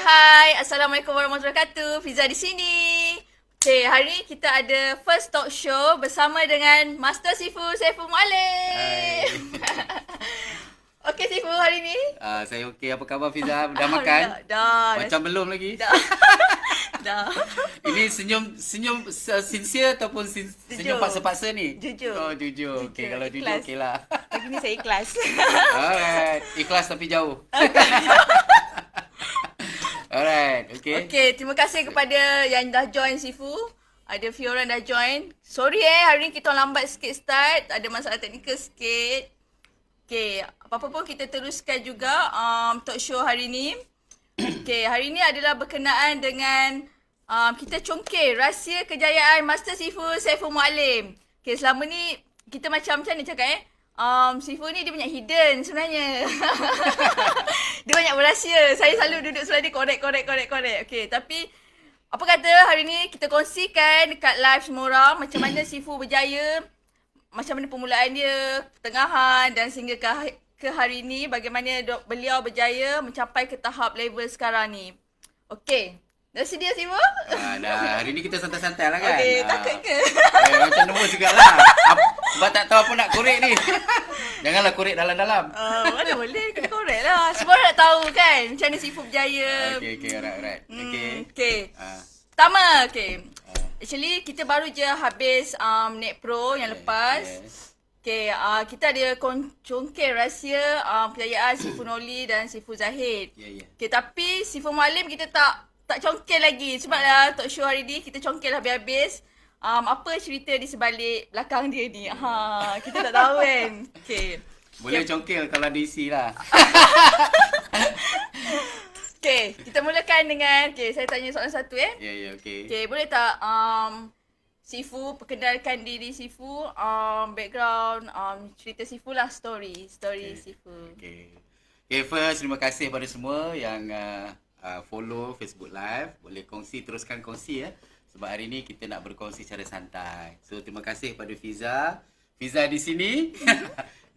Hai. Assalamualaikum warahmatullahi wabarakatuh. Fiza di sini. Okay, hari ni kita ada first talk show bersama dengan Master Sifu Saiful Muallim. Hai. Okay, Sifu hari ni. Saya okey. Apa khabar Fiza? Dah makan? Dah. Macam belum lagi? Dah. Dah. Ini senyum sincere ataupun senyum paksa-paksa ni? Jujur. Oh, jujur. Okey, kalau jujur Ikhlas. okeylah. Hari ni saya ikhlas. Alright. Ikhlas tapi jauh. Alright, okey. Okay, terima kasih kepada yang dah join Sifu. Ada few orang dah join. Sorry hari ni kita lambat sikit start. Ada masalah teknikal sikit. Okay, apa-apa pun kita teruskan juga talk show hari ni. Okay, hari ni adalah berkenaan dengan kita congkir rahsia kejayaan Master Sifu Saiful Muallim. Okay, selama ni kita macam mana cakap Sifu ni dia banyak hidden sebenarnya. Dia banyak berahsia. Saya selalu duduk sebelah dia korek. Okay, tapi apa kata hari ni kita kongsikan dekat live semua orang macam mana Sifu berjaya, macam mana permulaan dia, pertengahan dan sehingga ke hari ni bagaimana beliau berjaya mencapai ke tahap level sekarang ni. Okay. Dah sedia Sifu? Dah. Hari ni kita santai-santai lah kan? Okay, takut ke? Macam nombor jugalah. Sebab tak tahu apa nak korek ni. Janganlah korek dalam-dalam. Mana boleh, kita korek lah. Semua orang nak tahu kan macam mana Sifu berjaya. Okay, alright. Okay. Pertama, actually kita baru je habis Net Pro yang lepas. Yes. Okay, kita ada congkir rahsia kejayaan Sifu Noli dan Sifu Zahid. Ya. Okay, tapi Sifu Muallim kita tak congkir lagi. Sebab lah talk show hari ni kita congkir lah habis-habis. Apa cerita di sebalik belakang dia ni? Kita tak tahu kan. Okay. Boleh congkil kalau diisi lah. Okay, kita mulakan dengan saya tanya soalan satu Ya, okey. Okay, boleh tak Sifu perkenalkan diri Sifu, background, cerita Sifu lah, story Sifu. Okay, first terima kasih pada semua yang follow Facebook Live. Boleh teruskan kongsi ya. Sebab hari ni kita nak berkongsi secara santai. So terima kasih kepada Fiza di sini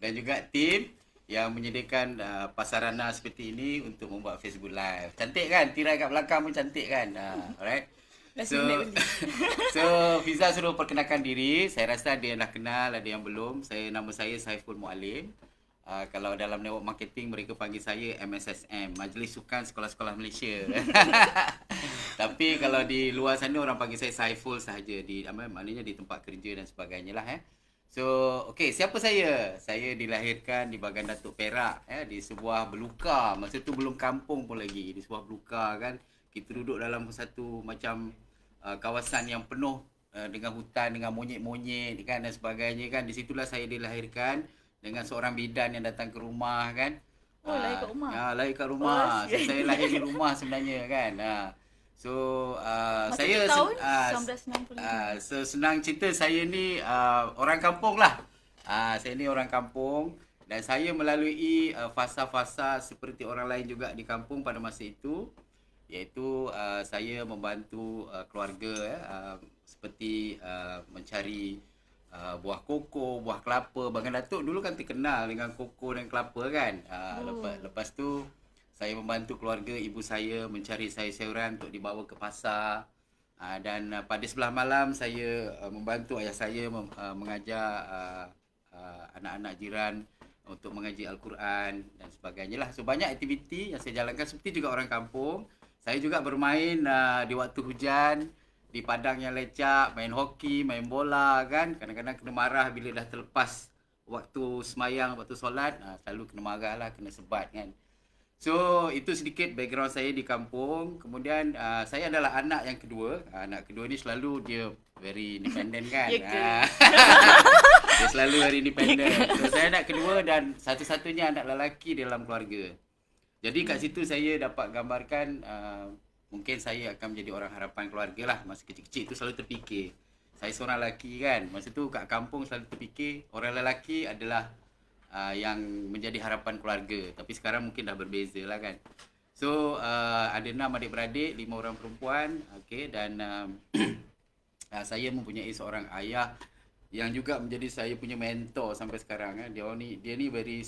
dan juga tim yang menyediakan pasarana seperti ini untuk membuat Facebook Live. Cantik kan? Tirai kat belakang pun cantik kan? Alright. So Fiza suruh perkenalkan diri. Saya rasa ada yang dah kenal, ada yang belum. Nama saya Saiful Muallim. Kalau dalam network marketing mereka panggil saya MSSM, Majlis Sukan Sekolah-Sekolah Malaysia. Tapi kalau di luar sana orang panggil saya Saiful sahaja, maknanya di tempat kerja dan sebagainya lah. So, okey, siapa saya? Saya dilahirkan di Bagan Datuk Perak, di sebuah beluka. Masa tu belum kampung pun lagi, di sebuah beluka kan. Kita duduk dalam satu macam kawasan yang penuh dengan hutan, dengan monyet-monyet kan dan sebagainya kan. Di situlah saya dilahirkan dengan seorang bidan yang datang ke rumah kan. Lahir kat rumah. Lahir kat rumah. So, saya lahir di rumah sebenarnya kan. Saya tahun 1965. senang cerita saya ni orang kampung lah. Saya ni orang kampung dan saya melalui fasa-fasa seperti orang lain juga di kampung pada masa itu, iaitu saya membantu keluarga seperti mencari buah koko, buah kelapa. Bagan Datuk dulu kan terkenal dengan koko dan kelapa kan. Lepas tu saya membantu keluarga ibu saya mencari sayur-sayuran untuk dibawa ke pasar. Dan pada sebelah malam saya membantu ayah saya mengajar anak-anak jiran untuk mengaji Al-Quran dan sebagainya lah. So banyak aktiviti yang saya jalankan seperti juga orang kampung. Saya juga bermain di waktu hujan, di padang yang lecak, main hoki, main bola kan. Kadang-kadang kena marah bila dah terlepas waktu semayang, waktu solat. Selalu kena marah lah, kena sebat kan. So itu sedikit background saya di kampung. Kemudian saya adalah anak yang kedua. Anak kedua ni selalu dia very independent kan. Dia selalu very independent. So saya anak kedua dan satu-satunya anak lelaki dalam keluarga. Jadi kat situ saya dapat gambarkan mungkin saya akan menjadi orang harapan keluarga lah. Masa kecil-kecil tu selalu terfikir saya seorang lelaki kan. Masa tu kat kampung selalu terfikir orang lelaki adalah yang menjadi harapan keluarga. Tapi sekarang mungkin dah berbeza lah kan. So ada 6 adik-beradik, 5 orang perempuan. Okay, dan saya mempunyai seorang ayah yang juga menjadi saya punya mentor sampai sekarang. Dia ni very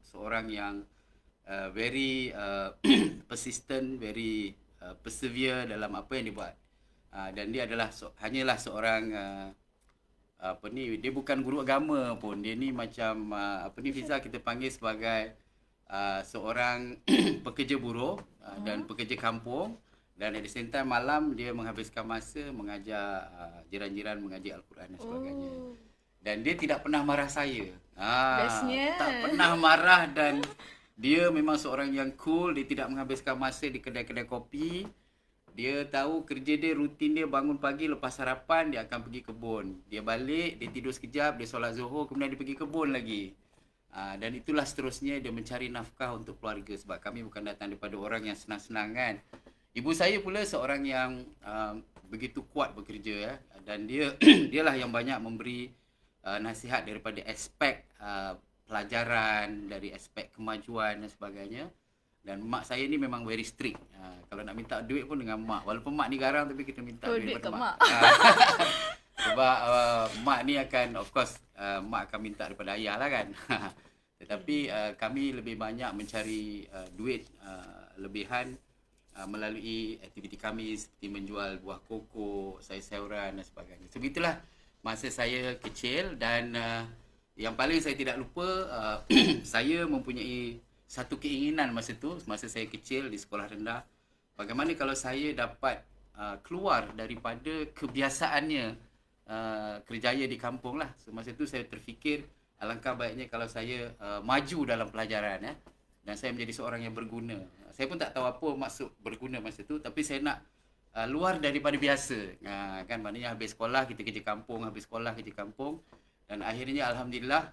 seorang yang very persistent, very persevere dalam apa yang dia buat. Dan dia adalah hanyalah seorang dia bukan guru agama pun. Dia ni macam Fiza kita panggil sebagai seorang pekerja buruh dan pekerja kampung, dan at the same time malam dia menghabiskan masa mengajar jiran-jiran mengaji Al-Quran dan sebagainya. Dan dia tidak pernah marah saya. Bestnya. Tak pernah marah, dan dia memang seorang yang cool. Dia tidak menghabiskan masa di kedai-kedai kopi. Dia tahu kerja dia, rutin dia bangun pagi, lepas sarapan dia akan pergi kebun. Dia balik, dia tidur sekejap, dia solat Zuhur, kemudian dia pergi kebun lagi. Dan itulah seterusnya dia mencari nafkah untuk keluarga, sebab kami bukan datang daripada orang yang senang-senang kan. Ibu saya pula seorang yang begitu kuat bekerja ya, dan dialah yang banyak memberi nasihat daripada aspek pelajaran, dari aspek kemajuan dan sebagainya. Dan mak saya ni memang very strict. Kalau nak minta duit pun dengan mak. Walaupun mak ni garang, tapi kita minta duit kat pada mak. Sebab mak ni akan, of course, mak akan minta daripada ayah lah kan. Tetapi kami lebih banyak mencari duit lebihan melalui aktiviti kami seperti menjual buah koko, sayur-sayuran dan sebagainya. So begitulah masa saya kecil, dan yang paling saya tidak lupa, saya mempunyai satu keinginan masa tu, masa saya kecil di sekolah rendah. Bagaimana kalau saya dapat keluar daripada kebiasaannya kerjaya di kampung lah. So masa tu saya terfikir alangkah baiknya kalau saya maju dalam pelajaran ya. Dan saya menjadi seorang yang berguna. Saya pun tak tahu apa maksud berguna masa tu, tapi saya nak luar daripada biasa. Kan maknanya habis sekolah kita kerja kampung, habis sekolah kerja kampung. Dan akhirnya alhamdulillah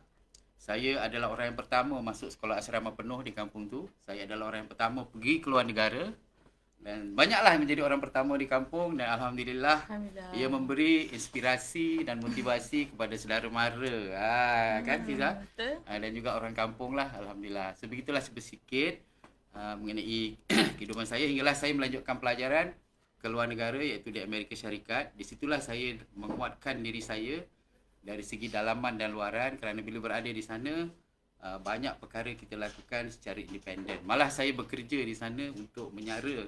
saya adalah orang yang pertama masuk sekolah asrama penuh di kampung tu. Saya adalah orang yang pertama pergi keluar negara. Dan banyaklah menjadi orang pertama di kampung, dan alhamdulillah ia memberi inspirasi dan motivasi kepada saudara mara. Kan Fiza? Dan juga orang kampung lah, alhamdulillah. So begitulah sedikit mengenai kehidupan saya hinggalah saya melanjutkan pelajaran ke luar negara, iaitu di Amerika Syarikat. Di situlah saya menguatkan diri saya dari segi dalaman dan luaran, kerana bila berada di sana banyak perkara kita lakukan secara independen. Malah saya bekerja di sana untuk menyara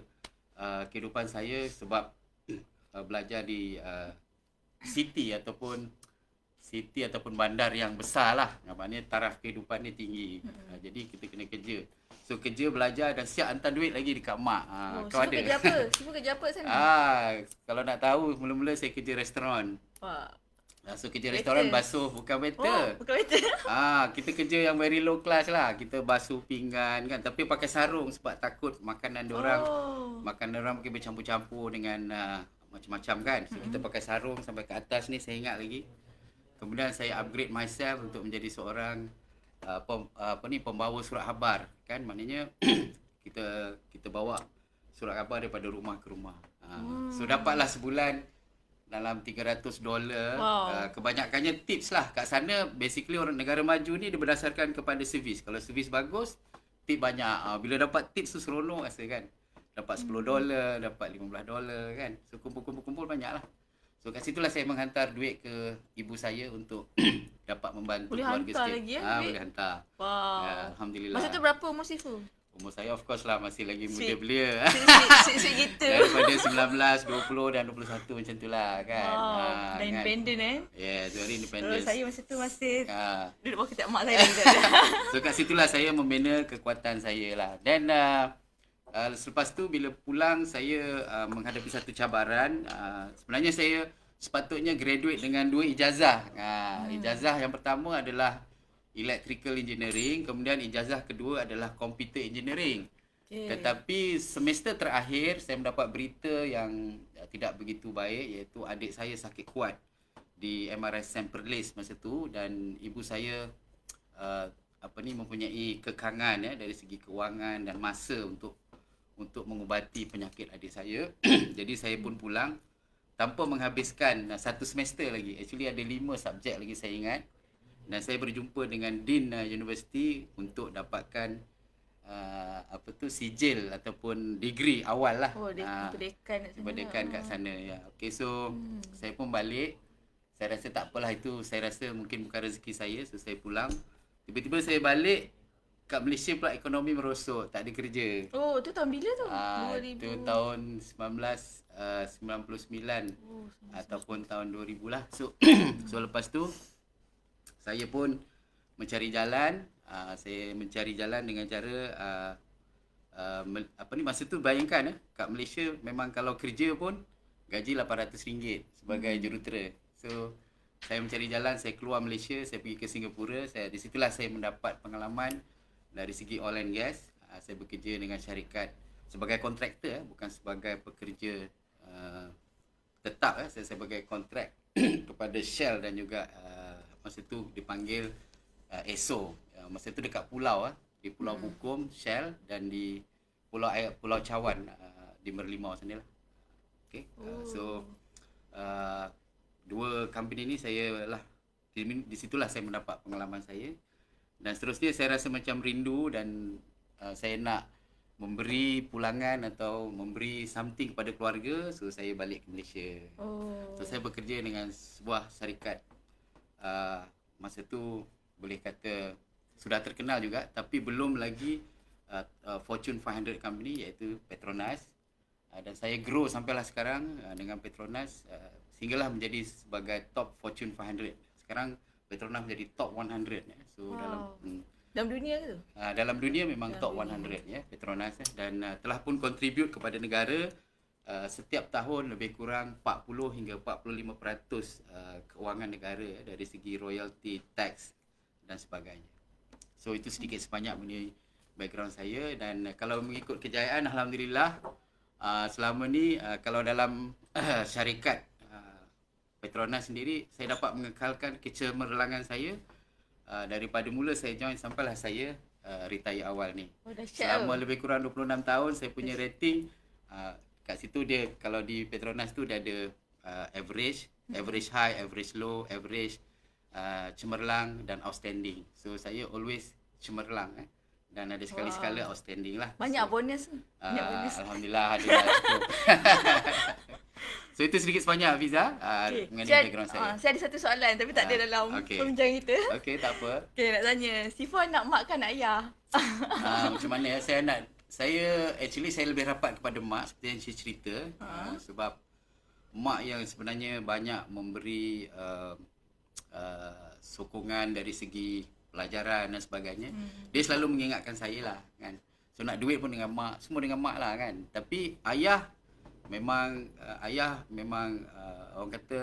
kehidupan saya, sebab belajar di city ataupun bandar yang besar lah. Maknanya taraf kehidupan ni tinggi. Jadi kita kena kerja. So kerja, belajar dan siap hantar duit lagi dekat mak. Kau ada kerja apa? Siapa kerja apa sana? Kalau nak tahu, mula-mula saya kerja restoran. Wah. So kerja restoran basuh, bukan waiter. Bukan waiter. Kita kerja yang very low class lah. Kita basuh pinggan kan, tapi pakai sarung sebab takut makanan diorang mungkin bercampur-campur dengan macam-macam kan. So kita pakai sarung sampai ke atas ni, saya ingat lagi. Kemudian saya upgrade myself untuk menjadi seorang pembawa surat khabar kan. Maknanya kita bawa surat khabar daripada rumah ke rumah. So dapatlah sebulan dalam $300. Kebanyakannya tips lah. Kat sana basically orang negara maju ni dia berdasarkan kepada servis. Kalau servis bagus, tip banyak. Bila dapat tips tu seronok rasa kan. Dapat $10, dapat $15 kan. So kumpul-kumpul banyak lah. So kat situlah saya menghantar duit ke ibu saya untuk dapat membantu boleh keluarga hantar sikit. Lagi ya? Boleh hantar. Alhamdulillah. Masa tu berapa umur Sifu? Umur saya of course lah masih lagi muda belia. Sweet gitu. Daripada 19, 20 dan 21 macam tu lah kan. Dan independent Yes, very independent. Saya masa tu masih duduk bawah ketiak mak saya lagi. So kat situlah saya membina kekuatan saya lah. Dan selepas tu bila pulang saya menghadapi satu cabaran. Sebenarnya saya sepatutnya graduate dengan 2 ijazah. Ijazah yang pertama adalah Electrical Engineering, kemudian ijazah kedua adalah Computer Engineering. Tetapi semester terakhir saya mendapat berita yang tidak begitu baik, iaitu adik saya sakit kuat di MRSM Perlis masa tu, dan ibu saya mempunyai kekangan ya dari segi kewangan dan masa untuk mengubati penyakit adik saya. Jadi saya pun pulang tanpa menghabiskan satu semester lagi. Actually ada 5 subjek lagi saya ingat. Dan saya berjumpa dengan Dean University untuk dapatkan sijil ataupun degree awal lah. Kemerdekaan kat sana ya. Okay, so saya pun balik. Saya rasa tak apalah, itu saya rasa mungkin bukan rezeki saya. So saya pulang. Tiba-tiba saya balik, kat Malaysia pula ekonomi merosot, tak ada kerja. Oh, tu tahun bila tu? Itu tahun 1999 Oh, ataupun tahun 2000 lah. So so lepas tu saya pun mencari jalan. Saya mencari jalan dengan cara masa tu bayangkan kat Malaysia memang kalau kerja pun gaji RM800 sebagai jurutera. So saya mencari jalan, saya keluar Malaysia, saya pergi ke Singapura. Di situlah saya mendapat pengalaman dari segi oil and gas. Saya bekerja dengan syarikat sebagai kontraktor, bukan sebagai pekerja tetap. Saya sebagai kontrak kepada Shell dan juga masa tu dipanggil ESO. Masa tu dekat pulau, di Pulau Bukom Shell dan di Pulau Cawan di Merlimau sana lah. Okay. So dua company ni saya lah di situlah saya mendapat pengalaman saya. Dan seterusnya saya rasa macam rindu dan saya nak memberi pulangan atau memberi something kepada keluarga. So saya balik ke Malaysia. So saya bekerja dengan sebuah syarikat masa tu boleh kata sudah terkenal juga, tapi belum lagi Fortune 500 company, iaitu Petronas. Dan saya grow sampailah sekarang dengan Petronas sehinggalah menjadi sebagai top Fortune 500. Sekarang Petronas menjadi top 100. So dalam dunia ke tu? Dalam dunia memang top 100 Petronas, dan telah pun contribute kepada negara setiap tahun lebih kurang 40 hingga 45% kewangan negara dari segi royalty, tax dan sebagainya. So itu sedikit sebanyak mengenai background saya. Dan kalau mengikut kejayaan, alhamdulillah selama ni kalau dalam syarikat Petronas sendiri, saya dapat mengekalkan kecemerlangan saya daripada mula saya join sampailah saya retire awal ni. Selama lebih kurang 26 tahun saya punya rating kat situ dia, kalau di Petronas tu dia ada average high, average low, average, cemerlang dan outstanding. So saya always cemerlang dan ada sekali-sekala outstanding lah. Banyak bonus. Alhamdulillah ada cukup. So itu sedikit sebanyak Hafiza mengenai background saya. Saya ada satu soalan tapi tak ada dalam perbincangan kita. Okey, tak apa. Okey, nak tanya, Sifu nak mak ke anak ayah? Macam mana saya actually saya lebih rapat kepada mak seperti yang saya cerita. Sebab mak yang sebenarnya banyak memberi sokongan dari segi pelajaran dan sebagainya. Dia selalu mengingatkan saya lah kan. So nak duit pun dengan mak, semua dengan mak lah kan. Tapi ayah memang orang kata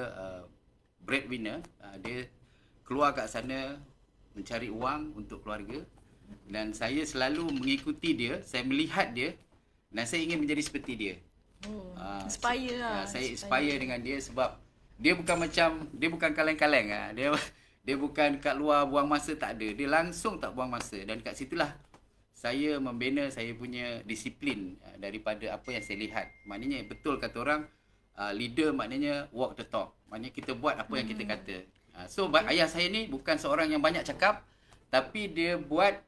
breadwinner. Dia keluar kat sana mencari uang untuk keluarga, dan saya selalu mengikuti dia, saya melihat dia dan saya ingin menjadi seperti dia. Inspire lah. Saya inspire dengan dia sebab dia bukan kaleng-kaleng. Dia bukan kat luar buang masa, tak ada. Dia langsung tak buang masa, dan kat situlah saya membina saya punya disiplin daripada apa yang saya lihat. Maknanya betul kata orang, leader maknanya walk the talk. Maknanya kita buat apa yang kita kata. So ayah saya ni bukan seorang yang banyak cakap, tapi dia buat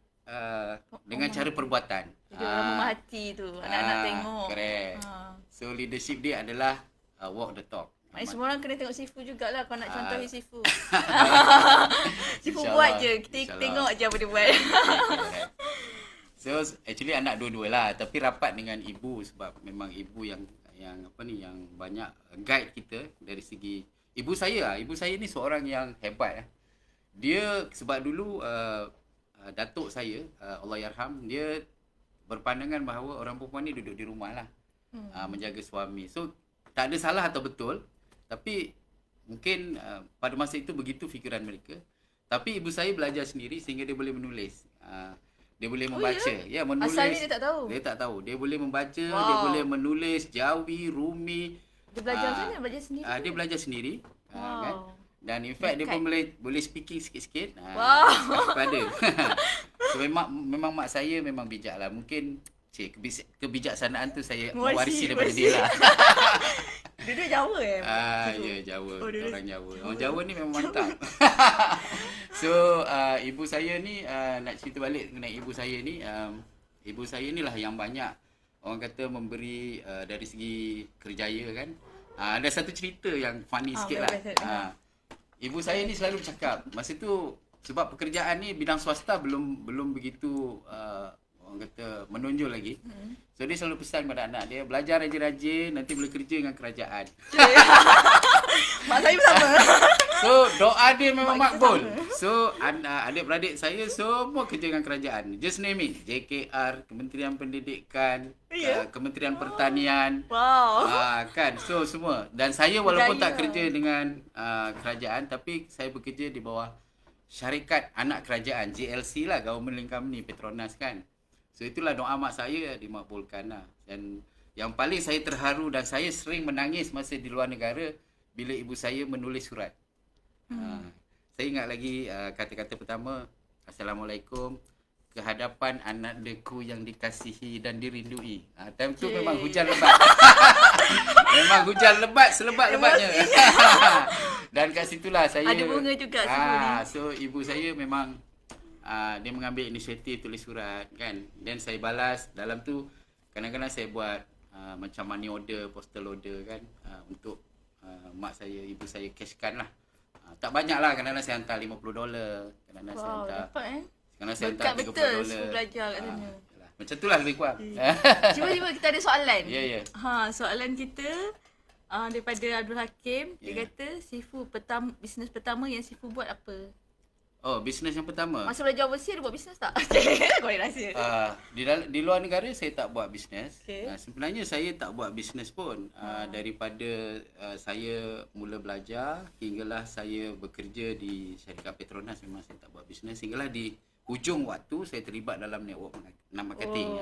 dengan cara perbuatan. Dia orang memahati tu, anak-anak tengok. Correct. So leadership dia adalah walk the talk. Maknanya semua orang kena tengok Sifu jugalah kalau nak contohi Sifu. Sifu InsyaAllah, buat je, kita InsyaAllah. tengok je apa dia buat. So actually anak dua-dua lah, tapi rapat dengan ibu sebab memang ibu yang banyak guide kita dari segi ibu saya ni seorang yang hebat. Dia sebab dulu datuk saya Allahyarham, dia berpandangan bahawa orang perempuan ni duduk di rumah lah, menjaga suami. So tak ada salah atau betul, tapi mungkin pada masa itu begitu fikiran mereka. Tapi ibu saya belajar sendiri sehingga dia boleh menulis. Dia boleh membaca. Ya, menulis. Asalnya dia tak tahu. Dia tak tahu. Dia boleh membaca, dia boleh menulis Jawi, Rumi. Dia belajar macam mana? Belajar sendiri? Dia belajar sendiri. Kan? Dan in fact dia pun boleh speaking sikit-sikit. Pada. So memang mak saya memang bijak lah. Mungkin kebijaksanaan tu saya mewarisi daripada dia lah. Duduk Jawa Ya, Jawa. Orang Jawa. Orang Jawa ni memang mantap. So ibu saya ni, nak cerita balik mengenai ibu saya ni. Ibu saya ni lah yang banyak orang kata memberi dari segi kerjaya kan. Ada satu cerita yang funny sikit lah. Ibu saya ni selalu cakap, masa tu sebab pekerjaan ni bidang swasta belum begitu orang kata menonjol lagi. So dia selalu pesan kepada anak dia, belajar rajin-rajin, nanti boleh kerja dengan kerajaan. Mak saya pun sama. So doa dia memang makbul. So adik-beradik saya semua kerja dengan kerajaan. Just name it. JKR, Kementerian Pendidikan, Kementerian Pertanian. Wow. Kan. So semua. Dan saya walaupun Berjaya. tak kerja dengan kerajaan, tapi saya bekerja di bawah syarikat anak kerajaan, GLC lah, Government Link Company, Petronas kan. So itulah doa mak saya dimakbulkan lah. Dan yang paling saya terharu dan saya sering menangis masa di luar negara bila ibu saya menulis surat. Saya ingat lagi kata-kata pertama, Assalamualaikum, kehadapan anak deku yang dikasihi dan dirindui. Time tu memang hujan lebat. Memang hujan lebat selebat-lebatnya. Dan kat situlah saya Ada bunga juga sifu ni. So ibu saya memang dia mengambil inisiatif tulis surat kan. Dan saya balas dalam tu kadang-kadang saya buat macam money order, postal order kan, untuk mak saya, ibu saya cashkan lah. Tak banyak lah, kadang-kadang saya hantar $50, kadang-kadang saya hantar Dapat kadang-kadang saya Berkat hantar $30. betul sifu belajar kat sana. Macam tu lah lebih kurang. Cuba kita ada soalan. Ya. Soalan kita daripada Abdul Hakim. Dia kata sifu bisnes pertama yang sifu buat apa? Oh, bisnes yang pertama. Masa belajar overseas ada buat bisnes tak? Korang rahsia. Di luar negara saya tak buat bisnes. Okay. Sebenarnya saya tak buat bisnes pun. Daripada saya mula belajar hinggalah saya bekerja di syarikat Petronas, memang saya tak buat bisnes. Hinggalah di hujung waktu saya terlibat dalam network marketing.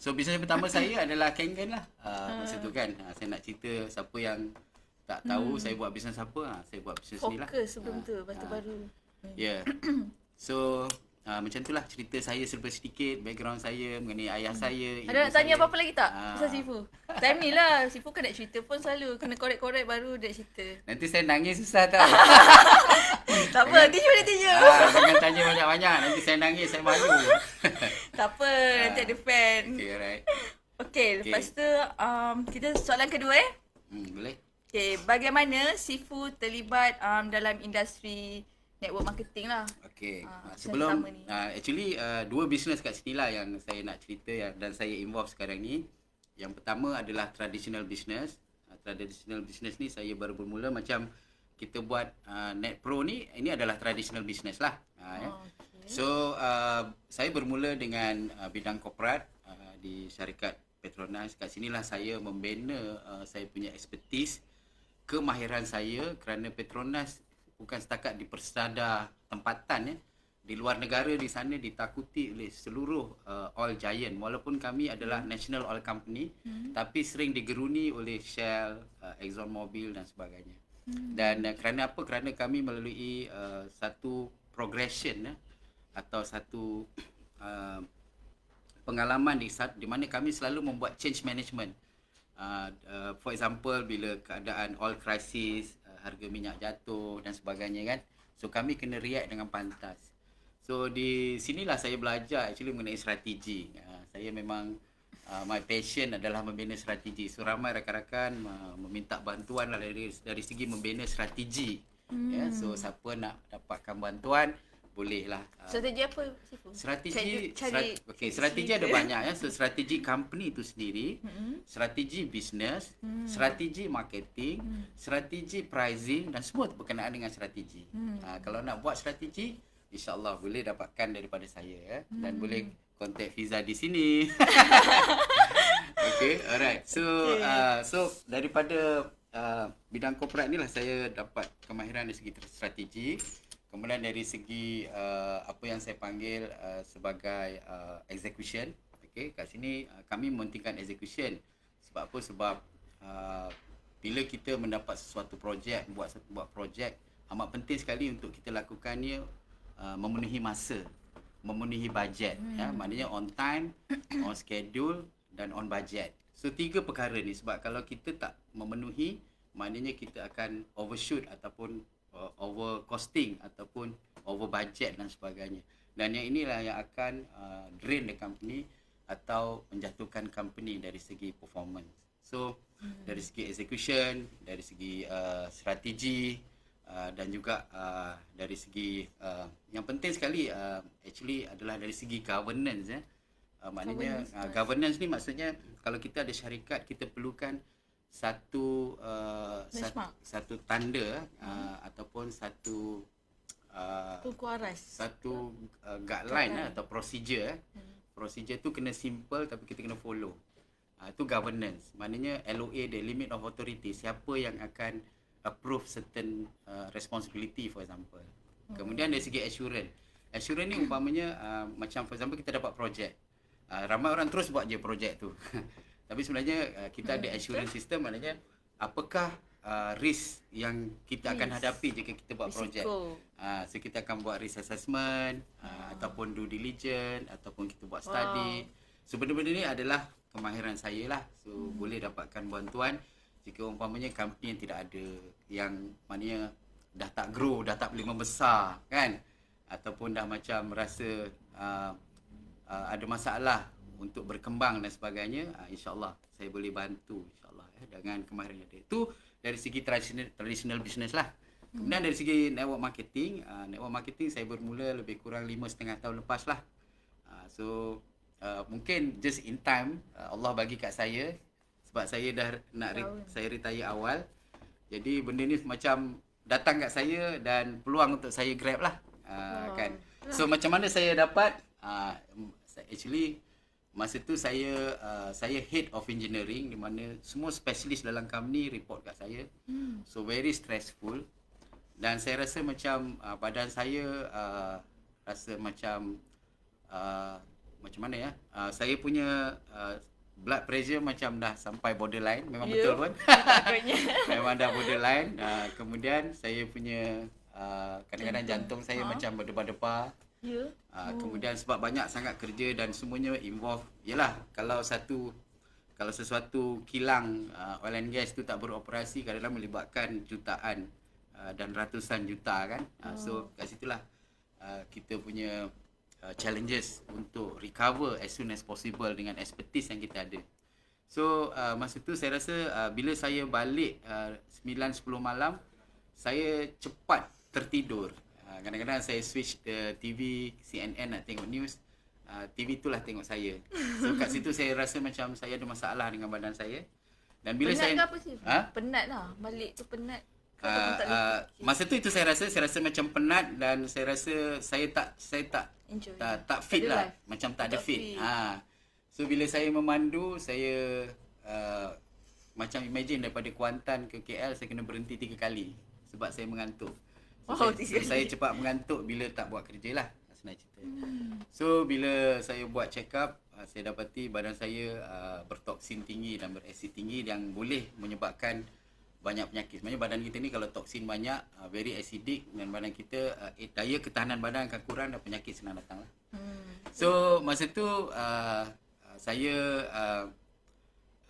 So bisnes pertama saya adalah Kangen lah. Masa tu kan. Saya nak cerita siapa yang tak tahu saya buat bisnes apa. Saya buat bisnes ni lah. Fokus sebelum tu, lepas tu baru. Ya. So macam itulah cerita saya serba sedikit, background saya mengenai ayah saya. Ada nak tanya apa-apa lagi tak? Pasal sifu. Time ni lah, sifu kan nak cerita pun selalu. Kena korek-korek baru dia cerita. Nanti saya nangis susah tau. Tak apa, nanti cuba dia tanya. Jangan tanya banyak-banyak, nanti saya nangis, saya malu. Tak apa, nanti ada fan. Okay, alright. Okay, lepas tu kita soalan kedua Boleh? Okay, bagaimana sifu terlibat dalam industri network marketing lah? Okay. Sebelum Sebelum actually dua bisnes kat sini lah yang saya nak cerita dan saya involve sekarang ni. Yang pertama adalah traditional business. Traditional business ni saya baru bermula, macam kita buat Net Pro ni, ini adalah traditional business lah. Ya. So saya bermula dengan bidang korporat di syarikat Petronas. Kat sinilah saya membina saya punya expertise, kemahiran saya, kerana Petronas bukan setakat di persada tempatan ya. Di luar negara di sana ditakuti oleh seluruh oil giant, walaupun kami adalah national oil company, tapi sering digeruni oleh Shell, Exxon Mobil dan sebagainya. Dan kerana apa? Kerana kami melalui satu progression atau satu pengalaman di mana kami selalu membuat change management. For example, bila keadaan oil crisis, harga minyak jatuh dan sebagainya kan. So kami kena react dengan pantas. So di sinilah saya belajar actually mengenai strategi. Saya memang my passion adalah membina strategi. So ramai rakan-rakan meminta bantuan lah dari segi membina strategi. Ya, so siapa nak dapatkan bantuan bolehlah. Strategi apa sifu? Strategi ada banyak ya. So strategi company itu sendiri, strategi business, strategi marketing, strategi pricing dan semua berkenaan dengan strategi. Kalau nak buat strategi, insya-Allah boleh dapatkan daripada saya ya. Dan boleh kontak Fiza di sini. Okay, alright. So so daripada bidang korporat ni lah saya dapat kemahiran dari segi strategi. Kemudian dari segi apa yang saya panggil sebagai execution. Okey, kat sini kami mementingkan execution. Sebab apa? Sebab bila kita mendapat sesuatu projek, buat projek, amat penting sekali untuk kita lakukannya memenuhi masa, memenuhi bajet ya, maknanya on time, on schedule dan on budget. So tiga perkara ni, sebab kalau kita tak memenuhi, maknanya kita akan overshoot ataupun over costing ataupun over budget dan sebagainya. Dan yang inilah yang akan drain the company atau menjatuhkan company dari segi performance. So dari segi execution, dari segi strategi, dan juga dari segi yang penting sekali actually adalah dari segi governance maknanya governance ni maksudnya kalau kita ada syarikat kita perlukan satu tanda ataupun satu Tungku aras. satu guideline atau procedure. Procedure tu kena simple tapi kita kena follow. Itu governance. Maknanya LOA the limit of authority, siapa yang akan approve certain responsibility for example. Kemudian dari segi assurance. Assurance ni umpamanya macam for example kita dapat projek. Ramai orang terus buat je projek tu. Tapi sebenarnya kita ada assurance system, maknanya apakah risk yang kita akan hadapi jika kita buat projek. So kita akan buat risk assessment ataupun due diligence ataupun kita buat study. So benda-benda ni adalah kemahiran saya lah. So boleh dapatkan bantuan jika umpamanya company yang tidak ada, yang maknanya dah tak grow, dah tak boleh membesar kan, ataupun dah macam rasa ada masalah untuk berkembang dan sebagainya, insyaAllah saya boleh bantu insyaAllah dengan kemahiran yang ada. Itu dari segi traditional business lah. Kemudian dari segi network marketing saya bermula lebih kurang 5.5 tahun lepas lah. So mungkin just in time Allah bagi kat saya sebab saya dah saya retire awal. Jadi benda ni macam datang kat saya dan peluang untuk saya grab lah. Kan. So macam mana saya dapat actually masa tu saya head of engineering, di mana semua specialist dalam company report kat saya. So very stressful. Dan saya rasa macam badan saya rasa macam mana ya? Saya punya blood pressure macam dah sampai borderline, memang betul pun. Memang dah borderline. Kemudian saya punya kadang-kadang jantung saya macam berdebar-debar. Kemudian sebab banyak sangat kerja dan semuanya involve, yalah kalau sesuatu kilang oil and gas tu tak beroperasi, kadang-kadang melibatkan jutaan dan ratusan juta kan. So kat situlah kita punya challenges untuk recover as soon as possible dengan expertise yang kita ada. So masa tu saya rasa bila saya balik 9-10 malam, saya cepat tertidur. Kadang-kadang saya switch TV CNN nak tengok news. TV itulah tengok saya. So kat situ saya rasa macam saya ada masalah dengan badan saya. Dan bila penat saya ke apa sih? Penat lah. Balik tu penat. Masa tu itu saya rasa macam penat dan saya rasa saya tak fit lah. Macam tak ada fit. So bila saya memandu, saya macam imagine daripada Kuantan ke KL saya kena berhenti 3 kali sebab saya mengantuk. Saya cepat mengantuk bila tak buat kerja lah, senang cerita. So bila saya buat check up, saya dapati badan saya bertoksin tinggi dan berasid tinggi yang boleh menyebabkan banyak penyakit. Sebenarnya badan kita ni kalau toksin banyak, very acidic, dan badan kita daya ketahanan badan akan kurang dan penyakit senang datang lah. So masa tu saya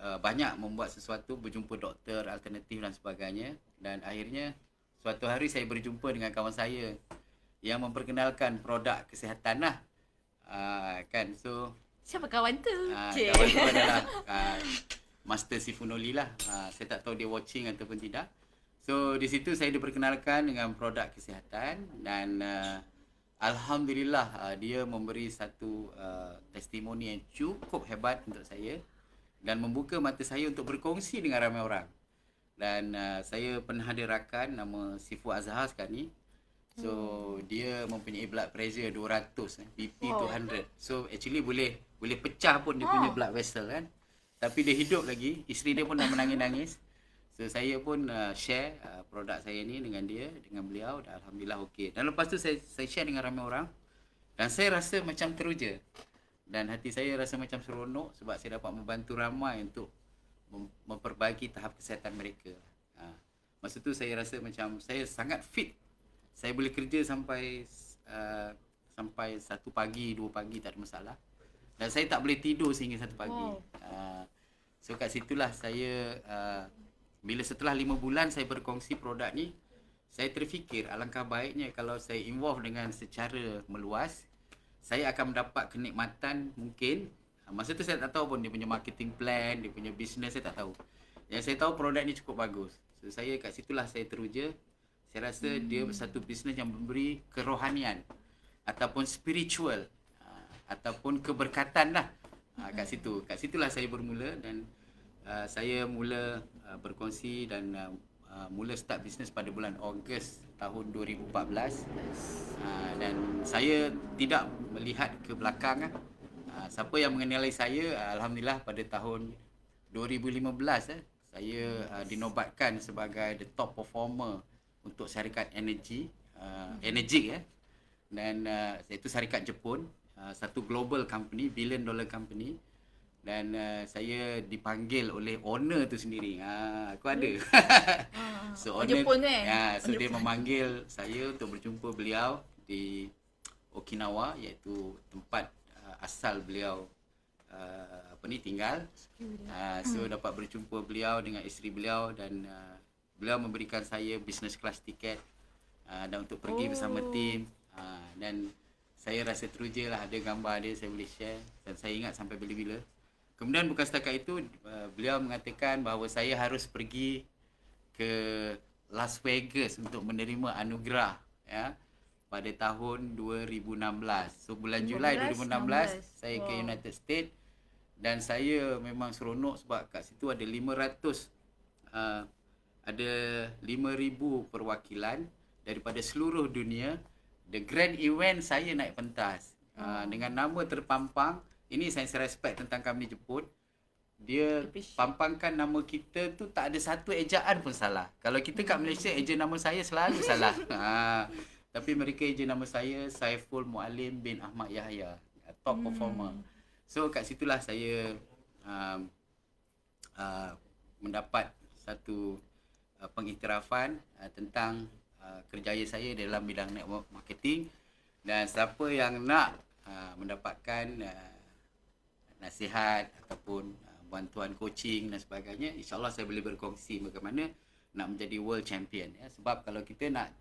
banyak membuat sesuatu, berjumpa doktor alternatif dan sebagainya, dan akhirnya suatu hari saya berjumpa dengan kawan saya yang memperkenalkan produk kesihatan lah. Kan, so siapa kawan tu? Kawan tu adalah Master Sifunoli lah. Saya tak tahu dia watching ataupun tidak. So di situ saya diperkenalkan dengan produk kesihatan dan alhamdulillah dia memberi satu testimoni yang cukup hebat untuk saya dan membuka mata saya untuk berkongsi dengan ramai orang. Dan saya pernah ada rakan nama Sifu Azhar sekarang ni. So dia mempunyai blood pressure 200, BP 200. So actually boleh pecah pun dia punya blood vessel kan. Tapi dia hidup lagi. Isteri dia pun dah menangis-nangis. So saya pun share produk saya ni dengan dia, dengan beliau, dan alhamdulillah okey. Dan lepas tu saya share dengan ramai orang dan saya rasa macam teruja. Dan hati saya rasa macam seronok sebab saya dapat membantu ramai untuk memperbaiki tahap kesihatan mereka. Masa tu saya rasa macam saya sangat fit. Saya boleh kerja sampai 1 pagi, 2 pagi tak ada masalah. Dan saya tak boleh tidur sehingga 1 pagi. So kat situlah saya bila setelah 5 bulan saya berkongsi produk ni, saya terfikir alangkah baiknya kalau saya involve dengan secara meluas, saya akan mendapat kenikmatan mungkin. Masa tu saya tak tahu pun dia punya marketing plan, dia punya business saya tak tahu. Yang saya tahu produk ni cukup bagus. So saya kat situlah saya teruja. Saya rasa dia satu bisnes yang memberi kerohanian ataupun spiritual ataupun keberkatan lah kat situ. Kat situlah saya bermula dan saya mula berkongsi dan mula start bisnes pada bulan Ogos tahun 2014. Dan saya tidak melihat ke belakang. Siapa yang mengenali saya, alhamdulillah pada tahun 2015 saya dinobatkan sebagai the top performer untuk syarikat energi Energik dan itu syarikat Jepun, satu global company, billion dollar company, dan saya dipanggil oleh owner tu sendiri. Aku ada. So owner Jepun so dia memanggil saya untuk berjumpa beliau di Okinawa, iaitu tempat asal beliau tinggal. So dapat berjumpa beliau dengan isteri beliau dan beliau memberikan saya business class tiket dan untuk pergi bersama tim. Dan saya rasa teruja lah, ada gambar dia, saya boleh share dan saya ingat sampai bila-bila. Kemudian bukan setakat itu, beliau mengatakan bahawa saya harus pergi ke Las Vegas untuk menerima anugerah pada tahun 2016. So bulan Julai 2016 saya ke United States dan saya memang seronok sebab kat situ ada 5,000 perwakilan daripada seluruh dunia. The grand event saya naik pentas dengan nama terpampang. Ini saya respect tentang company Jepun. Dia pampangkan nama kita tu tak ada satu ejaan pun salah. Kalau kita kat Malaysia eja nama saya selalu salah. Tapi mereka eja nama saya Saiful Mualim bin Ahmad Yahya, top performer. So kat situlah saya mendapat satu pengiktirafan tentang kerjaya saya dalam bidang network marketing. Dan siapa yang nak mendapatkan nasihat ataupun bantuan coaching dan sebagainya, insyaAllah saya boleh berkongsi bagaimana nak menjadi world champion. Sebab kalau kita nak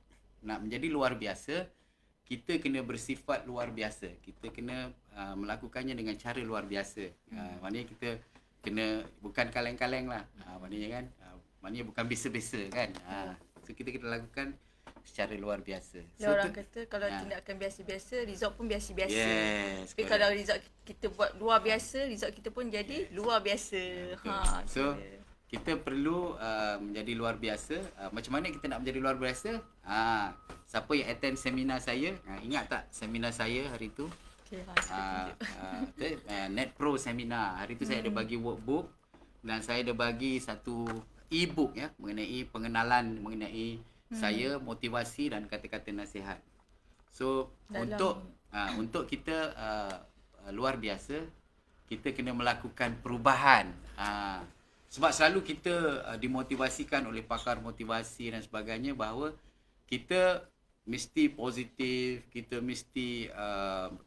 menjadi luar biasa, kita kena bersifat luar biasa. Kita kena melakukannya dengan cara luar biasa. Maknanya kita kena bukan kaleng-kaleng lah. Maknanya kan, maknanya bukan biasa-biasa kan. So kita lakukan secara luar biasa. So, orang kata kalau tindakan biasa-biasa, result pun biasa-biasa. Yes, tapi kalau result kita buat luar biasa, result kita pun jadi luar biasa. So kita perlu menjadi luar biasa. Macam mana kita nak menjadi luar biasa? Siapa yang attend seminar saya, ingat tak seminar saya hari tu? Net Pro seminar. Hari tu saya ada bagi workbook dan saya ada bagi satu e-book mengenai pengenalan mengenai saya, motivasi dan kata-kata nasihat. So untuk kita luar biasa, kita kena melakukan perubahan. Sebab selalu kita dimotivasikan oleh pakar motivasi dan sebagainya bahawa kita mesti positif, kita mesti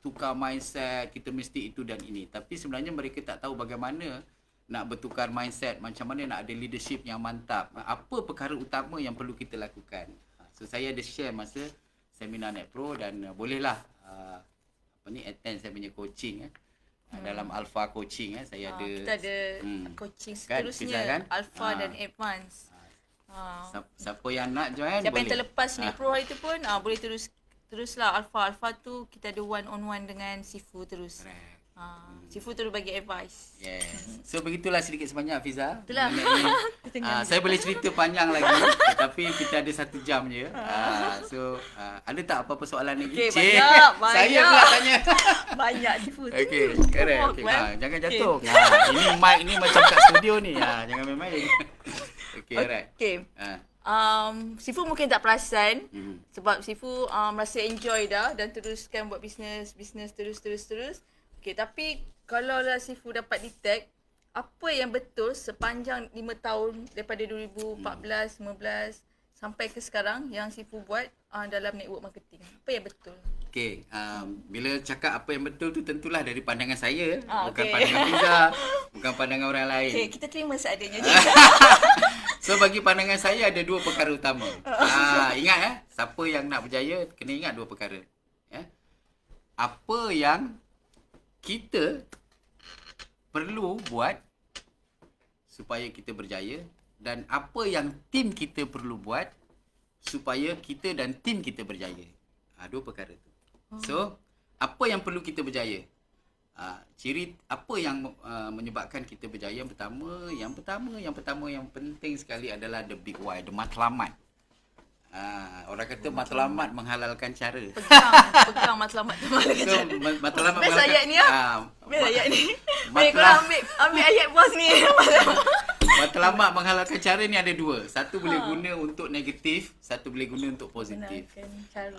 tukar mindset, kita mesti itu dan ini. Tapi sebenarnya mereka tak tahu bagaimana nak bertukar mindset, macam mana nak ada leadership yang mantap. Apa perkara utama yang perlu kita lakukan. So saya ada share masa seminar Net Pro dan bolehlah attend saya punya coaching dalam Alpha Coaching saya ada. Kita ada coaching seterusnya kan? Alpha dan Advance. Siapa yang nak join siapa boleh. Yang terlepas Net Pro hari tu pun boleh teruslah Alpha tu kita ada one on one dengan Sifu terus. Sifu terus bagi advice. Yes. So begitulah sedikit sebanyak Fiza. Itulah. Saya boleh cerita panjang lagi tapi kita ada 1 jam je. So ada tak apa-apa soalan lagi? Okay, banyak. Saya pula tanya. Banyak Sifu tu. Okey, correct. Jangan jatuh. Ini mic ni macam kat studio ni. Jangan main-main. Okey, alright. Okey. Sifu mungkin tak perasan sebab Sifu rasa enjoy dah dan teruskan buat bisnes terus. Okey, tapi kalau lah Sifu dapat detect apa yang betul sepanjang 5 tahun daripada 2014, 15 sampai ke sekarang yang Sifu buat dalam network marketing. Apa yang betul? Okey, bila cakap apa yang betul tu tentulah dari pandangan saya, bukan okey. pandangan Fiza, bukan pandangan orang lain. Okey, kita terima seadanya je. So bagi pandangan saya ada 2 perkara utama. Ingat siapa yang nak berjaya kena ingat 2 perkara. Apa yang kita perlu buat supaya kita berjaya dan apa yang tim kita perlu buat supaya kita dan tim kita berjaya. Dua perkara tu. So, apa yang perlu kita berjaya? Ciri apa yang menyebabkan kita berjaya? Yang pertama yang penting sekali adalah the big why, the matlamat. Orang kata matlamat menghalalkan cara. Pegang matlamat tu malah So, matlamat best ayat ni best ayat ni. Baik, korang ambil ayat bos ni. Matlamat menghalalkan cara ni ada dua. Satu boleh guna untuk negatif, satu boleh guna untuk positif.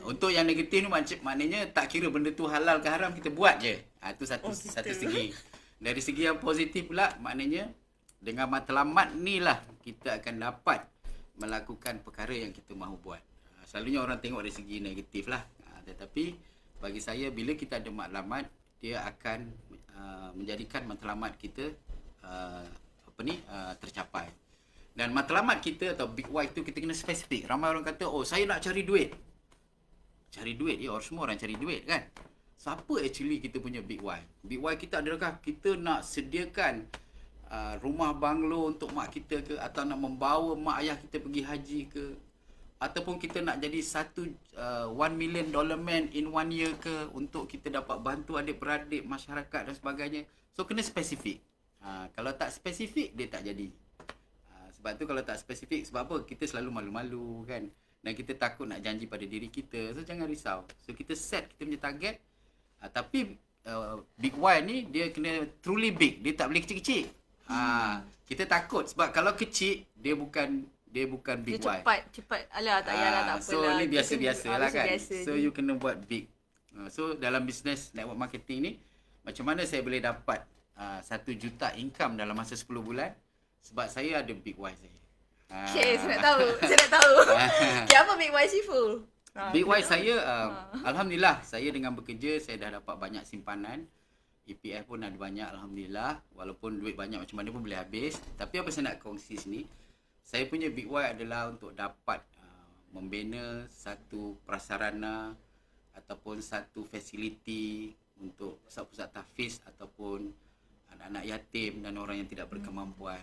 Untuk yang negatif ni maknanya tak kira benda tu halal ke haram, kita buat je. Itu satu segi. Dari segi yang positif pula, maknanya dengan matlamat ni lah kita akan dapat melakukan perkara yang kita mahu buat. Selalunya orang tengok dari segi negatif lah. Tetapi bagi saya, bila kita ada matlamat, dia akan menjadikan matlamat kita tercapai. Dan matlamat kita atau big why tu kita kena spesifik. Ramai orang kata, saya nak cari duit. Cari duit, semua orang cari duit kan. So, apa actually kita punya big why? Big why kita adakah kita nak sediakan rumah banglo untuk mak kita ke, atau nak membawa mak ayah kita pergi haji ke, ataupun kita nak jadi satu $1 million man in 1 year ke, untuk kita dapat bantu adik-beradik, masyarakat dan sebagainya. So, kena spesifik. Kalau tak spesifik, dia tak jadi. Sebab tu kalau tak spesifik, sebab apa? Kita selalu malu-malu kan. Dan kita takut nak janji pada diri kita. So, jangan risau. So, kita set kita punya target. Tapi big why ni, dia kena truly big. Dia tak boleh kecil-kecil. Kita takut. Sebab kalau kecil, dia bukan big why. Cepat. Alah, tak payahlah, tak apalah. So, ni biasa-biasa lah kan. Biasa So, you kena buat big. So, dalam business network marketing ni, macam mana saya boleh dapat 1 juta income dalam masa 10 bulan? Sebab saya ada big why saya. Okay, saya nak tahu. Okay, apa big why Sifu? Big why saya, Alhamdulillah, saya dengan bekerja, saya dah dapat banyak simpanan. EPF pun ada banyak, Alhamdulillah. Walaupun duit banyak macam mana pun boleh habis. Tapi apa saya nak kongsi sini, saya punya big why adalah untuk dapat membina satu prasarana ataupun satu fasiliti untuk pusat-pusat tahfiz ataupun anak-anak yatim dan orang yang tidak berkemampuan.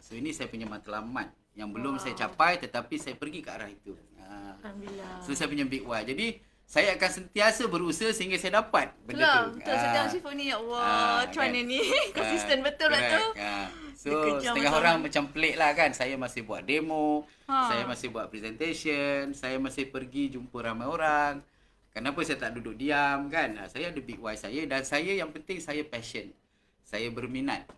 So, ini saya punya matlamat yang belum saya capai, tetapi saya pergi ke arah itu. Alhamdulillah. So, saya punya big why. Jadi, saya akan sentiasa berusaha sehingga saya dapat benda tu. Betul, sedang Sifu ni. Ya Allah, macam mana ni? Konsisten betul lah tu. So, setengah orang macam pelik lah kan. Saya masih buat demo, saya masih buat presentation, saya masih pergi jumpa ramai orang. Kenapa saya tak duduk diam kan? Saya ada big why saya, dan saya yang penting saya passion. Saya berminat.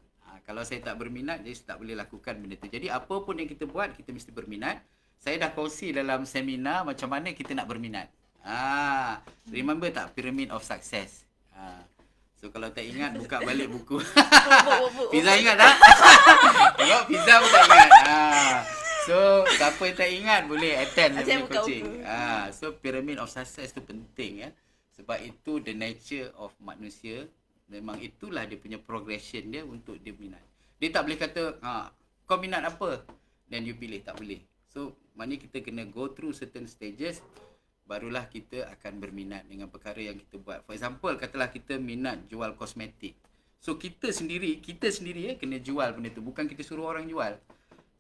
Kalau saya tak berminat, jadi saya tak boleh lakukan benda tu. Jadi apa pun yang kita buat, kita mesti berminat. Saya dah kongsi dalam seminar macam mana kita nak berminat. Remember tak Pyramid of Success? So kalau tak ingat, buka balik buku. Fiza ingat tak? Tengok Fiza pun tak ingat. So siapa yang tak ingat boleh attend saya punya coaching. So Pyramid of Success tu penting ya. Sebab itu the nature of manusia. Memang itulah dia punya progression dia untuk dia minat. Dia tak boleh kata, kau minat apa? Dan you pilih, tak boleh. So, maknanya kita kena go through certain stages, barulah kita akan berminat dengan perkara yang kita buat. For example, katalah kita minat jual kosmetik. So, kita sendiri kena jual benda tu. Bukan kita suruh orang jual.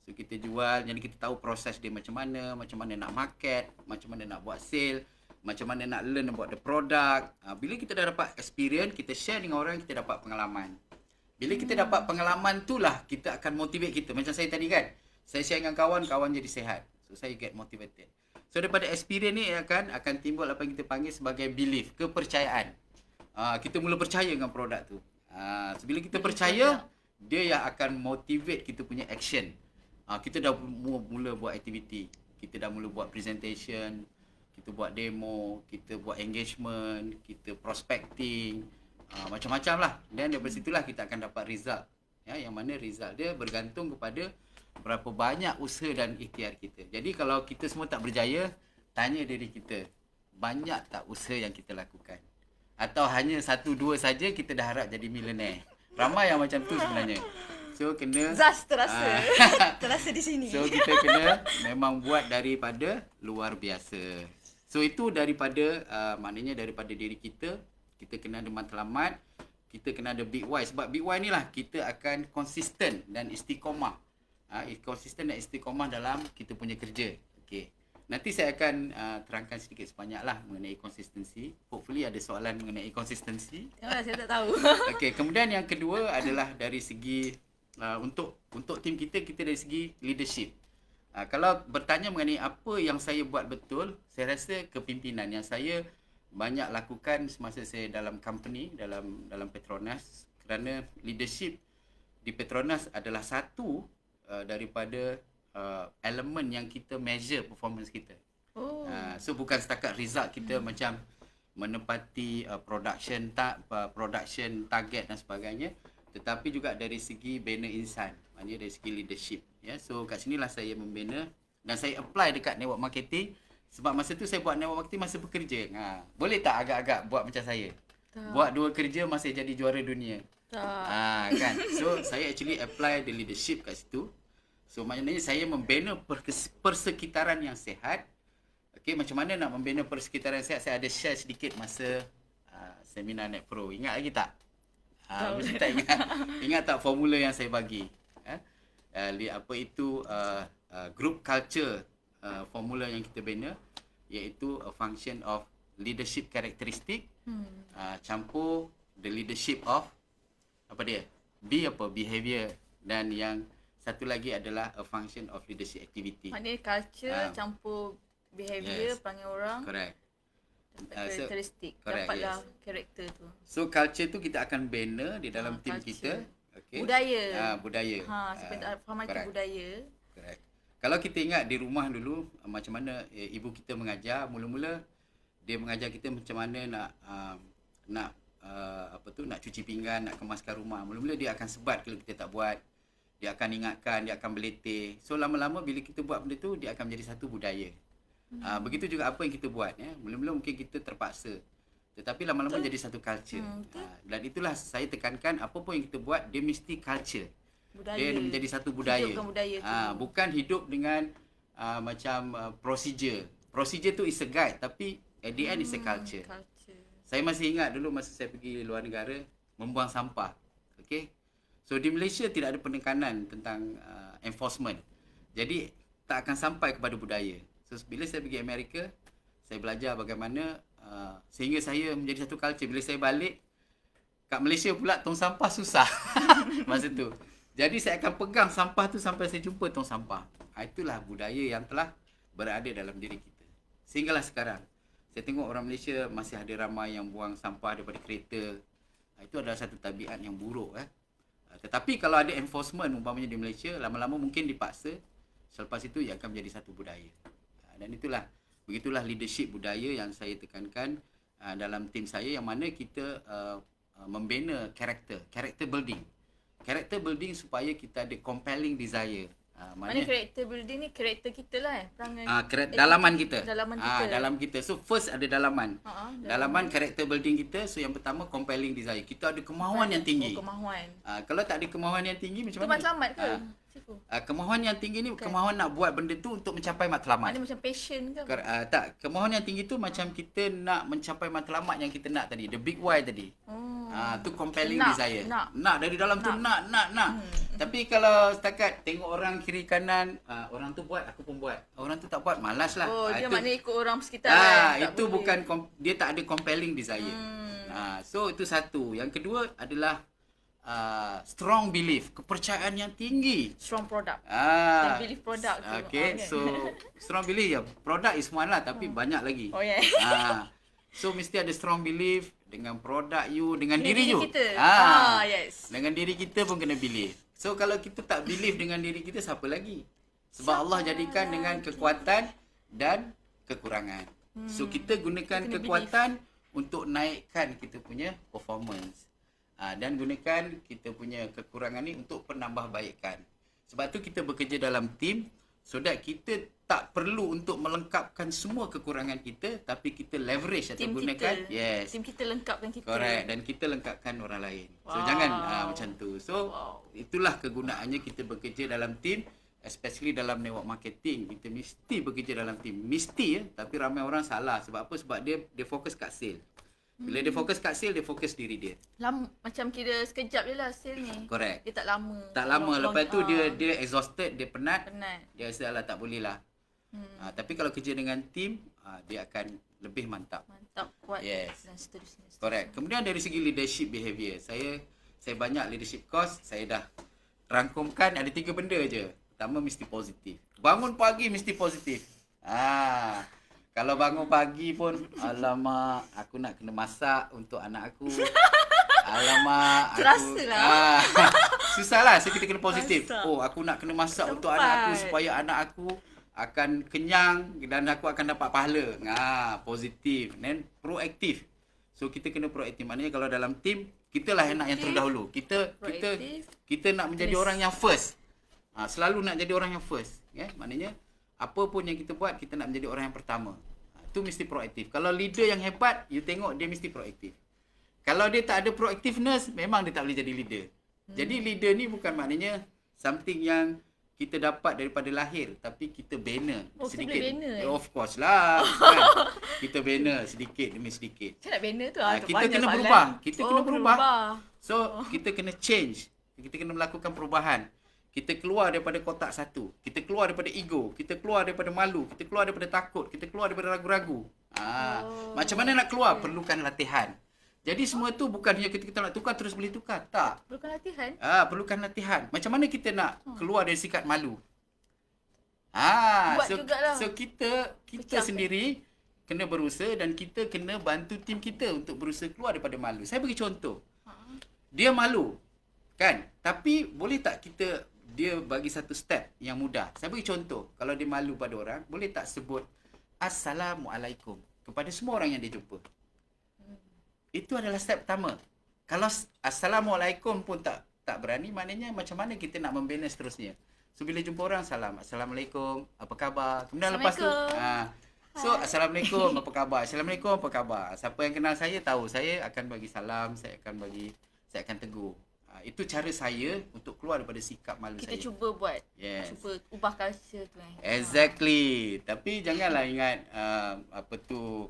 So, kita jual, jadi kita tahu proses dia macam mana nak market, macam mana nak buat sale, macam mana nak learn about the product. Bila kita dah dapat experience, kita share dengan orang, kita dapat pengalaman. Bila kita dapat pengalaman tu lah, kita akan motivate kita. Macam saya tadi kan, saya share dengan kawan jadi sehat. So, saya get motivated. So, daripada experience ni akan timbul apa yang kita panggil sebagai belief, kepercayaan. Kita mula percaya dengan produk tu. So, bila kita percaya, dia yang akan motivate kita punya action. Kita dah mula buat aktiviti. Kita dah mula buat presentation, kita buat demo, kita buat engagement, kita prospecting, macam-macam lah. Dan daripada situlah kita akan dapat result. Ya, yang mana result dia bergantung kepada berapa banyak usaha dan ikhtiar kita. Jadi kalau kita semua tak berjaya, tanya diri kita, banyak tak usaha yang kita lakukan? Atau hanya 1-2 saja kita dah harap jadi milioner? Ramai yang macam tu sebenarnya. So kena Zaz terasa. Terasa di sini. So kita kena memang buat daripada luar biasa. So itu daripada maknanya daripada diri kita. Kita kena ada matlamat, kita kena ada big why. Sebab big why ni lah kita akan konsisten dan istiqomah. Konsisten dan istiqomah dalam kita punya kerja. Okey. nanti saya akan terangkan sedikit sebanyak lah mengenai konsistensi. Hopefully ada soalan mengenai konsistensi. Saya tak tahu. Okey, kemudian yang kedua adalah dari segi untuk tim kita dari segi leadership. Kalau bertanya mengenai apa yang saya buat betul, saya rasa kepimpinan yang saya banyak lakukan semasa saya dalam company, dalam Petronas, kerana leadership di Petronas adalah satu daripada elemen yang kita measure performance kita. Oh. So bukan setakat result kita macam menepati production target dan sebagainya, tetapi juga dari segi bina insan, maknanya dari segi leadership. Ya, so kat sinilah saya membina dan saya apply dekat network marketing sebab masa tu saya buat network marketing masa bekerja. Boleh tak agak-agak buat macam saya? Tak. Buat 2 kerja masih jadi juara dunia. Tak. Kan. So saya actually apply the leadership kat situ. So maknanya saya membina persekitaran yang sihat. Okey, macam mana nak membina persekitaran yang sihat? Saya ada share sedikit masa seminar Net Pro. Ingat lagi tak? Mesti tak ingat. Ingat tak formula yang saya bagi? Apa itu group culture formula yang kita bina, iaitu a function of leadership characteristic campur the leadership of apa dia? Behavior, dan yang satu lagi adalah a function of leadership activity. Maknanya culture campur behavior, Yes. panggil orang, Correct. karakteristik. correct, Dapatlah yes. karakter tu. So culture tu kita akan bina di dalam tim culture. kita. Okay. Budaya. Budaya. Sampai tak faham itu correct. budaya. Correct. Kalau kita ingat di rumah dulu macam mana ibu kita mengajar, mula-mula dia mengajar kita macam mana nak cuci pinggan, nak kemaskan rumah. Mula-mula dia akan sebat kalau kita tak buat. Dia akan ingatkan, dia akan beletih. So lama-lama bila kita buat benda tu, dia akan menjadi satu budaya. Begitu juga apa yang kita buat, ya. Mula-mula mungkin kita terpaksa, tetapi lama-lama jadi satu culture. Dan itulah saya tekankan, apa pun yang kita buat, dia mesti culture. Budaya. Dia menjadi satu budaya. Hidupkan budaya tu. Bukan hidup dengan macam procedure. Procedure tu is a guide, tapi at the end is a culture. Saya masih ingat dulu masa saya pergi luar negara, membuang sampah. Okay. So di Malaysia tidak ada penekanan tentang enforcement. Jadi tak akan sampai kepada budaya. So bila saya pergi Amerika, saya belajar bagaimana sehingga saya menjadi satu culture. Bila saya balik kat Malaysia pula, tong sampah susah masa tu. Jadi saya akan pegang sampah tu sampai saya jumpa tong sampah. Itulah budaya yang telah berada dalam diri kita. Sehinggalah sekarang saya tengok orang Malaysia masih ada ramai yang buang sampah daripada kereta. Itu adalah satu tabiat yang buruk. Tetapi kalau ada enforcement umpamanya di Malaysia, lama-lama mungkin dipaksa. Selepas itu ia akan menjadi satu budaya. Dan begitulah leadership budaya yang saya tekankan dalam tim saya, yang mana kita membina character building. Character building supaya kita ada compelling desire. Maknanya character building ni karakter kita lah perangai. Dalaman kita. Dalaman kita. Dalam kita. So first ada dalaman. Dalaman character building kita. So yang pertama compelling desire. Kita ada kemahuan yang tinggi. Kemahuan. Kalau tak ada kemahuan yang tinggi macam Itu mana? matlamat ke? Kemahuan yang tinggi ni kemahuan nak buat benda tu untuk mencapai matlamat. Maknanya macam passion ke? Tak, kemahuan yang tinggi tu macam kita nak mencapai matlamat yang kita nak tadi. The big why tadi. Tu compelling desire. Nak dari dalam tu nak. Tapi kalau setakat tengok orang kiri kanan, orang tu buat, aku pun buat. Orang tu tak buat, malas lah. Dia maknanya ikut orang sekitar. Itu bukan, dia tak ada compelling desire. So itu satu. Yang kedua adalah strong belief, kepercayaan yang tinggi. Strong product. Dan belief product tu. Okay, so strong belief, product is one lah, tapi banyak lagi. Oh yeah. So mesti ada strong belief dengan produk you, dengan diri you. Kita. Yes. Dengan diri kita pun kena believe. So kalau kita tak believe dengan diri kita, siapa lagi? Sebab Allah jadikan dengan kekuatan dan kekurangan. So kita gunakan kekuatan untuk naikkan kita punya performance. Dan gunakan kita punya kekurangan ni untuk penambahbaikan. Sebab tu kita bekerja dalam tim, so that kita tak perlu untuk melengkapkan semua kekurangan kita, tapi kita leverage atau gunakan. Yes. Tim kita lengkapkan kita. Correct. Dan kita lengkapkan orang lain. So jangan macam tu. So itulah kegunaannya kita bekerja dalam tim, especially dalam network marketing. Kita mesti bekerja dalam tim. Mesti ya, tapi ramai orang salah. Sebab apa? Sebab dia fokus kat sale. Bila dia fokus kat sale, dia fokus diri dia. Macam kira sekejap je lah sale ni. Correct. Dia tak lama. Tak lama. Lepas tu dia exhausted, dia penat. Penat. Dia rasa lah tak boleh lah. Tapi kalau kerja dengan tim, dia akan lebih mantap. Mantap, kuat Yes. dan seterusnya. Correct. Kemudian dari segi leadership behavior, saya banyak leadership course, saya dah rangkumkan ada 3 benda je. Pertama mesti positif. Bangun pagi mesti positif. Kalau bangun pagi pun, alamak, aku nak kena masak untuk anak aku. Alamak, aku Terasalah. susahlah. So kita kena positif. Masak. Oh, aku nak kena masak untuk Sempat. anak aku supaya anak aku akan kenyang dan aku akan dapat pahala. Positif. Then proaktif. So kita kena proaktif. Maknanya kalau dalam tim, kita lah yang nak yang terdahulu. Proaktif. Kita nak menjadi orang yang first. Selalu nak jadi orang yang first. Maknanya apa pun yang kita buat, kita nak menjadi orang yang pertama. Itu mesti proaktif. Kalau leader yang hebat, you tengok dia mesti proaktif. Kalau dia tak ada proactiveness, memang dia tak boleh jadi leader. Jadi leader ni bukan maknanya something yang kita dapat daripada lahir, tapi kita bina Oh, kita sedikit. boleh bina, Of course lah. Kan? Kita bina sedikit demi sedikit. Macam nak banner tu Kita banyak kena soalan. berubah. Kita kena Oh, berubah. berubah. So, kita kena change. Kita kena melakukan perubahan. Kita keluar daripada kotak satu. Kita keluar daripada ego. Kita keluar daripada malu. Kita keluar daripada takut. Kita keluar daripada ragu-ragu. Macam mana nak keluar? Perlukan latihan. Jadi semua tu bukan hanya kita nak tukar terus boleh tukar. Tak. Perlukan latihan. Perlukan latihan. Macam mana kita nak keluar dari sikap malu? Buat so, jugalah. so kita Pecah. sendiri kena berusaha dan kita kena bantu tim kita untuk berusaha keluar daripada malu. Saya bagi contoh. Dia malu. Kan? Tapi boleh tak dia bagi satu step yang mudah. Saya bagi contoh. Kalau dia malu pada orang, boleh tak sebut Assalamualaikum kepada semua orang yang dia jumpa. Itu adalah step pertama. Kalau Assalamualaikum pun tak berani, maknanya macam mana kita nak membina seterusnya. So bila jumpa orang, Assalamualaikum, apa khabar? Kemudian lepas tu Assalamualaikum, apa khabar? Assalamualaikum, apa khabar? Siapa yang kenal saya tahu saya akan bagi salam, saya akan tegur. Itu cara saya untuk keluar daripada sikap malu Kita saya. cuba buat. Yes. Cuba ubah culture tu kan. Exactly. Tapi janganlah ingat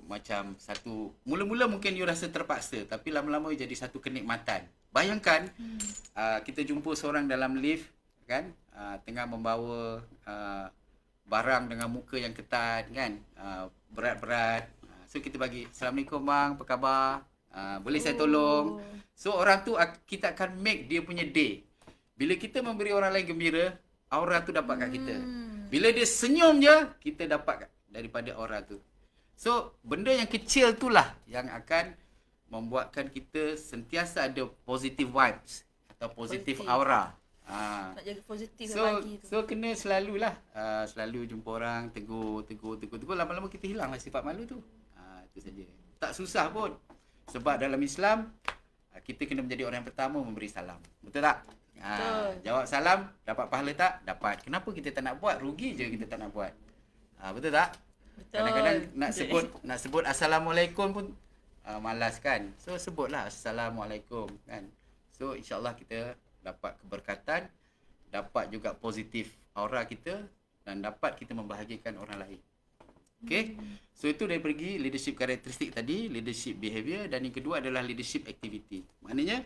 macam satu, mula-mula mungkin you rasa terpaksa, tapi lama-lama you jadi satu kenikmatan. Bayangkan kita jumpa seorang dalam lift kan, tengah membawa barang dengan muka yang ketat kan, berat-berat. So kita bagi Assalamualaikum bang, apa khabar? Boleh saya tolong? So orang tu kita akan make dia punya day. Bila kita memberi orang lain gembira, aura tu dapat kat kita. Bila dia senyum je, kita dapat daripada aura tu. So benda yang kecil itulah yang akan membuatkan kita sentiasa ada positive vibes atau positive aura. Nak jaga positif pagi tu. So kena selalulah selalu jumpa orang, tegur. Lama-lama kita hilang lah sifat malu tu. Itu saja. Tak susah pun. Sebab dalam Islam, kita kena menjadi orang yang pertama memberi salam. Betul tak? Jawab salam, dapat pahala tak? Dapat. Kenapa kita tak nak buat? Rugi je kita tak nak buat. Betul tak? Betul. Kadang-kadang nak sebut Assalamualaikum pun malas kan. So sebutlah Assalamualaikum kan. So insyaAllah kita dapat keberkatan, dapat juga positif aura kita dan dapat kita membahagiakan orang lain. Okay. So itu dari pergi leadership karakteristik tadi, leadership behavior, dan yang kedua adalah leadership activity. Maknanya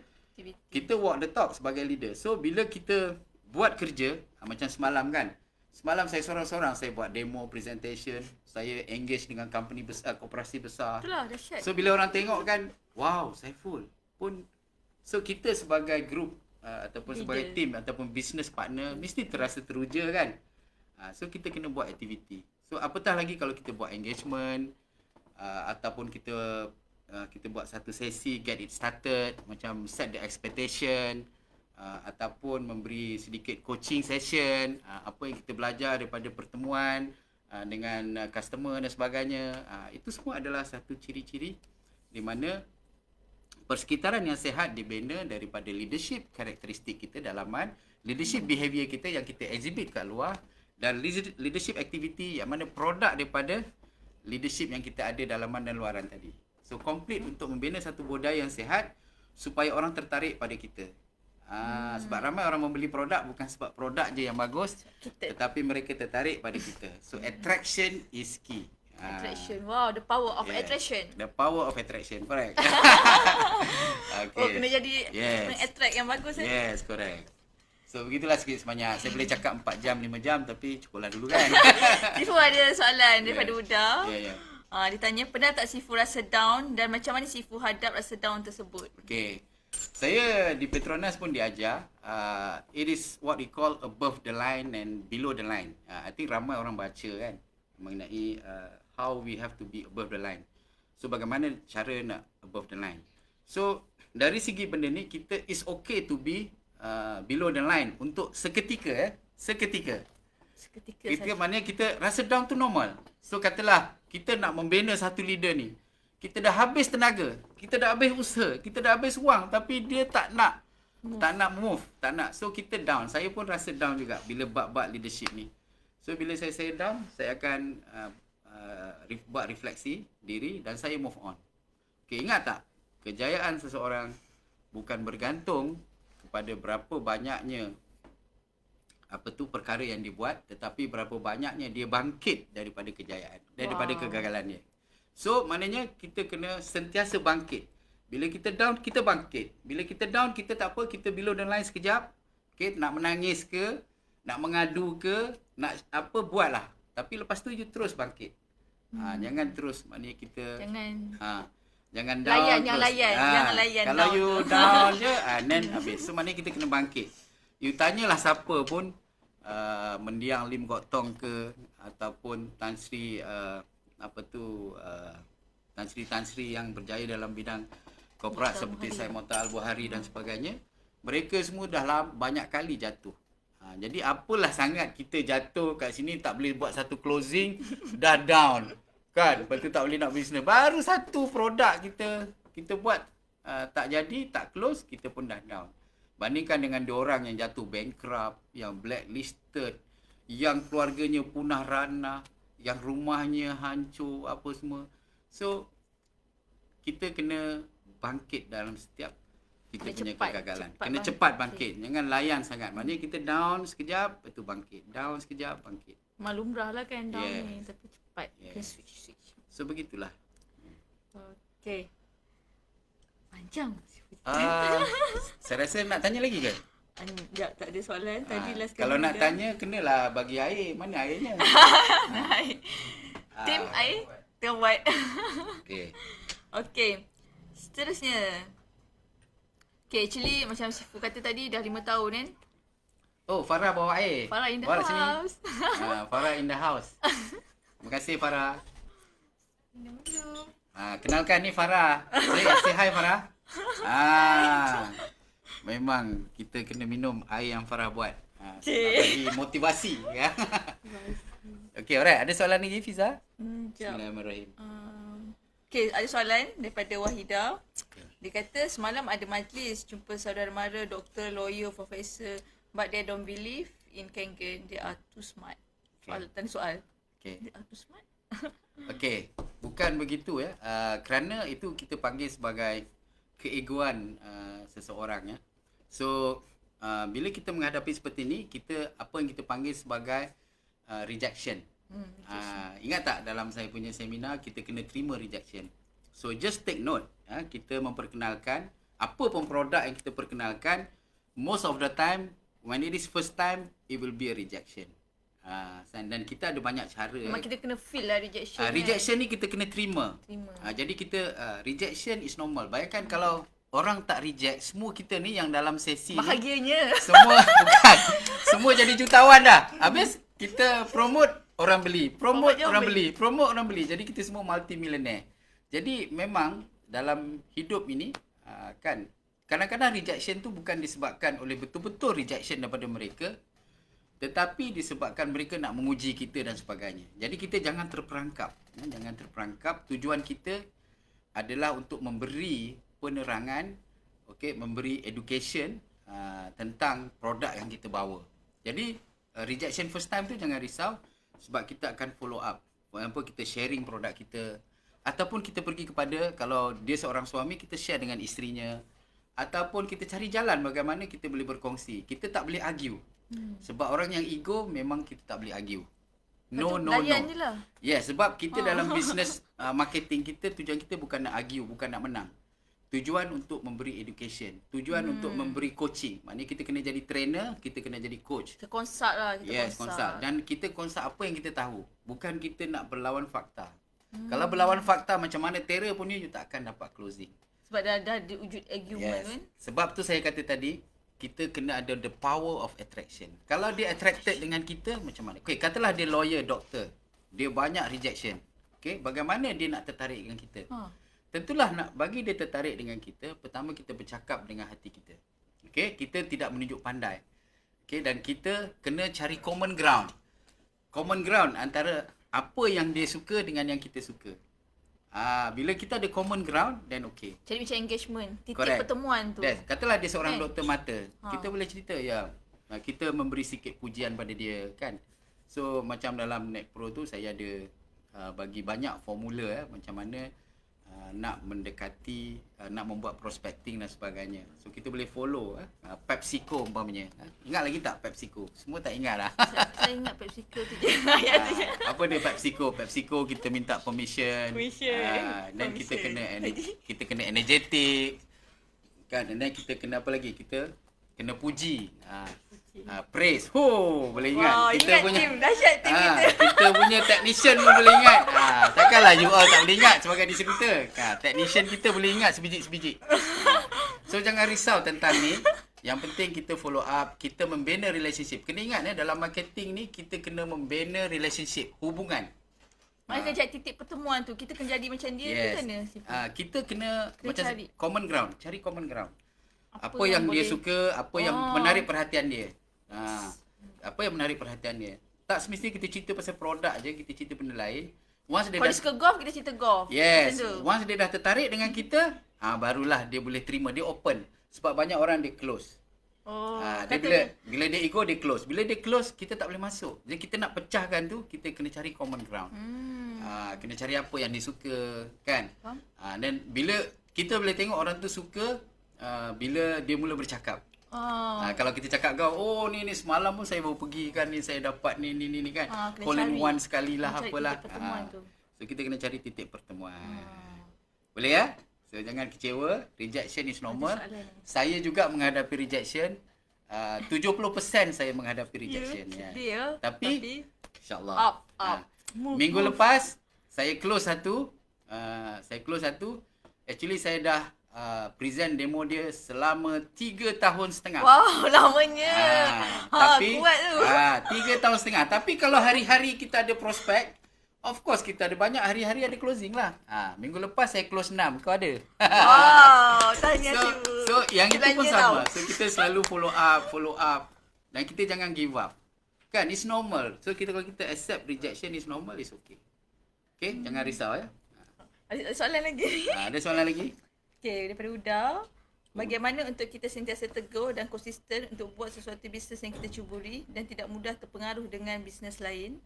kita walk the talk sebagai leader. So bila kita buat kerja, macam semalam kan. Semalam saya seorang-seorang saya buat demo, presentation, saya engage dengan company besar, koperasi besar. Itulah dahsyat. So bila orang tengok kan, wow, Saiful pun. So kita sebagai group ataupun Leader, sebagai team ataupun business partner mesti terasa teruja kan. So kita kena buat aktiviti. So apatah lagi kalau kita buat engagement ataupun kita buat satu sesi get it started, macam set the expectation, ataupun memberi sedikit coaching session, apa yang kita belajar daripada pertemuan dengan customer dan sebagainya. Itu semua adalah satu ciri-ciri di mana persekitaran yang sihat dibina daripada leadership karakteristik kita dalaman, leadership behavior kita yang kita exhibit kat luar, dan leadership activity yang mana produk daripada leadership yang kita ada dalaman dan luaran tadi. So complete untuk membina satu budaya yang sihat supaya orang tertarik pada kita. Sebab ramai orang membeli produk bukan sebab produk je yang bagus, tetapi mereka tertarik pada kita. So attraction is key. Attraction. Wow, the power of attraction. The power of attraction, correct. Okay. Oh, kena jadi attract yang bagus. Yes, correct. So begitulah sikit sebanyak. Saya boleh cakap 4 jam, 5 jam tapi cukuplah dulu kan. Sifu ada soalan daripada Uda. Ya. Dia tanya, pernah tak Sifu rasa down dan macam mana Sifu hadap rasa down tersebut? Okey. Saya di Petronas pun diajar, it is what we call above the line and below the line. I think ramai orang baca kan mengenai how we have to be above the line. So bagaimana cara nak above the line. So dari segi benda ni, kita is okay to be below the line untuk seketika. Seketika Seketika maknanya kita rasa down tu normal. So katalah kita nak membina satu leader ni, kita dah habis tenaga, kita dah habis usaha, kita dah habis wang, tapi dia tak nak move, tak nak. So kita down. Saya pun rasa down juga bila bab-bab leadership ni. So bila saya down, saya akan buat refleksi diri dan saya move on. Okay, ingat tak? Kejayaan seseorang bukan bergantung kepada berapa banyaknya perkara yang dibuat, tetapi berapa banyaknya dia bangkit daripada kejayaan, daripada kegagalan dia. So maknanya kita kena sentiasa bangkit. Bila kita down, kita bangkit. Bila kita down, kita tak apa, kita below the line sekejap. Okay, nak menangis ke, nak mengadu ke, nak apa, buatlah. Tapi lepas tu you terus bangkit. Jangan terus, maknanya kita jangan down terus. Jangan layan kalau down you down je, then habis. So maknanya kita kena bangkit. You tanyalah siapa pun, mendiang Lim Kok Tong ke, ataupun Tan Sri Tan Sri yang berjaya dalam bidang korporat seperti Syed Mohtar Al-Buhari dan sebagainya. Mereka semua dah banyak kali jatuh. Jadi apalah sangat kita jatuh kat sini tak boleh buat satu closing dah down. Kan? Lepas tu tak boleh nak bisnes. Baru satu produk kita buat tak jadi, tak close, kita pun dah down. Bandingkan dengan diorang yang jatuh bankrupt, yang blacklisted, yang keluarganya punah ranah, yang rumahnya hancur, apa semua. So, kita kena bangkit dalam setiap kita punya kegagalan. Kena cepat bangkit. Jangan layan sangat. Maknanya kita down sekejap, lepas tu bangkit. Down sekejap, bangkit. Malumrah lah kan down ni, tapi cepat. Kena switch. So, begitulah. Okay. Panjang. Saya rasa nak tanya lagi ke? Tak ada soalan. Tadi last kali kalau nak tanya, kenalah bagi air. Mana airnya? Tim air. Tengah buat. Okay. Seterusnya. Okay, actually macam Sifu kata tadi dah 5 tahun kan? Oh, Farah bawa air. Farah in the bawa house. Farah in the house. Terima kasih Farah. Minum dulu. Kenalkan ni Farah. Say hi Farah. Memang kita kena minum air yang Farah buat. Nak bagi motivasi. Ya. Okay, alright. Ada soalan lagi Fiza? Bismillahirrahmanirrahim. Okay, ada soalan daripada Wahida. Dia kata semalam ada majlis jumpa saudara mara, doktor, lawyer, profesor, but they don't believe in Kangen. They are too smart. Tanya soal. Okay. They are too smart. Okay. Bukan begitu ya. Kerana itu kita panggil sebagai keegoan seseorang ya. So bila kita menghadapi seperti ini, apa yang kita panggil sebagai rejection. Ingat tak dalam saya punya seminar kita kena terima rejection. So just take note, kita memperkenalkan apa pun produk yang kita perkenalkan, most of the time when it is first time it will be a rejection. Dan kita ada banyak cara. Memang kita kena feel lah rejection. Rejection ni kita kena terima. Jadi kita rejection is normal. Bayangkan kalau orang tak reject, semua kita ni yang dalam sesi bahagianya ni, semua bukan. Semua jadi jutawan dah. Habis kita promote orang beli, promote orang beli. Jadi kita semua multi-millionaire. Jadi memang dalam hidup ini kan kadang-kadang rejection tu bukan disebabkan oleh betul-betul rejection daripada mereka, tetapi disebabkan mereka nak menguji kita dan sebagainya. Jadi kita jangan terperangkap. Jangan terperangkap. Tujuan kita adalah untuk memberi penerangan, memberi education tentang produk yang kita bawa. Jadi rejection first time tu jangan risau, sebab kita akan follow up. For example, kita sharing produk kita, ataupun kita pergi kepada, kalau dia seorang suami, kita share dengan isterinya, ataupun kita cari jalan bagaimana kita boleh berkongsi. Kita tak boleh argue. Sebab orang yang ego memang kita tak boleh argue. No. Je lah. Yes, sebab kita dalam business marketing kita, tujuan kita bukan nak argue, bukan nak menang. tujuan untuk memberi education, tujuan untuk memberi coaching. Maknanya kita kena jadi trainer, kita kena jadi coach. Kita consult lah, kita Yes, consult. Dan kita consult apa yang kita tahu. Bukan kita nak berlawan fakta. Kalau berlawan fakta macam mana terror punya, you tak akan dapat closing. Sebab dah ada wujud argument kan. Sebab tu saya kata tadi, kita kena ada the power of attraction. Kalau dia attracted dengan kita, macam mana? Okay, katalah dia lawyer, doktor. Dia banyak rejection. Okay, bagaimana dia nak tertarik dengan kita? Tentulah nak bagi dia tertarik dengan kita, pertama kita bercakap dengan hati kita. Okay, kita tidak menunjuk pandai. Okay, dan kita kena cari common ground. Common ground antara apa yang dia suka dengan yang kita suka. Bila kita ada common ground, then okay. Jadi macam engagement, titik Correct. pertemuan tu. Yes. Katalah dia seorang Kan? doktor mata. Kita boleh cerita, ya. Kita memberi sikit pujian pada dia, kan. So, macam dalam Net Pro tu, saya ada bagi banyak formula macam mana nak mendekati, nak membuat prospecting dan sebagainya. So, kita boleh follow PepsiCo umpamanya. Ingat lagi tak PepsiCo? Semua tak ingat lah. Saya ingat PepsiCo tu je. Ayat tu je. Apa dia PepsiCo? PepsiCo kita minta permission. Dan kita kena energetic. Kan? Dan kita kena apa lagi? Kita kena puji. Praise. Boleh ingat. Wow, Kita ingat punya team. Dahsyat team kita. kita punya technician pun boleh ingat. Takkanlah you all tak boleh ingat sebagai distributor. Technician kita boleh ingat sebiji-sebiji. So jangan risau tentang ni. Yang penting kita follow up, kita membina relationship. Kena ingat dalam marketing ni kita kena membina relationship, hubungan. Mana kena cari titik pertemuan tu. Kita kena jadi macam dia ke sana? Kita kena macam cari common ground, cari common ground. Apa yang yang dia boleh- suka, apa yang menarik perhatian dia. Apa yang menarik perhatian dia. Tak semestinya kita cerita pasal produk je, kita cerita benda lain. Once dia Kalau dia suka golf, kita cerita golf. Yes, Macam tu. once dia dah tertarik dengan kita, barulah dia boleh terima, dia open. Sebab banyak orang dia close. Dia bila dia ego, dia close. Bila dia close, kita tak boleh masuk. Jadi kita nak pecahkan tu, kita kena cari common ground. Kena cari apa yang dia suka, kan? Dan bila kita boleh tengok orang tu suka bila dia mula bercakap. Kalau kita cakap kau, ni semalam pun saya baru pergi kan, ni saya dapat ni kan. Kena Call in cari. one sekali lah, Kena cari apalah. titik pertemuan tu. So kita kena cari titik pertemuan. Boleh ya? So jangan kecewa, rejection is normal. soalan. Saya juga menghadapi rejection. 70% saya menghadapi rejection. Dia, Tapi insya-Allah. up. Minggu lepas saya close satu. Actually saya dah present demo dia selama 3 tahun setengah. Wow, lamanya. Tapi Kuat tu. 3 tahun setengah. Tapi kalau hari-hari kita ada prospek, of course kita ada banyak hari-hari ada closing lah. Minggu lepas saya close 6. Kau ada? Wow, tanya So yang itu pun Belanja sama. tau. So kita selalu follow up. Dan kita jangan give up. Kan, it's normal. So kalau kita accept rejection is normal, it's okay. Okay, jangan risau ya. Ada soalan lagi. Ada soalan lagi? Okey, daripada Uda. Bagaimana untuk kita sentiasa teguh dan konsisten untuk buat sesuatu bisnes yang kita cuburi dan tidak mudah terpengaruh dengan bisnes lain?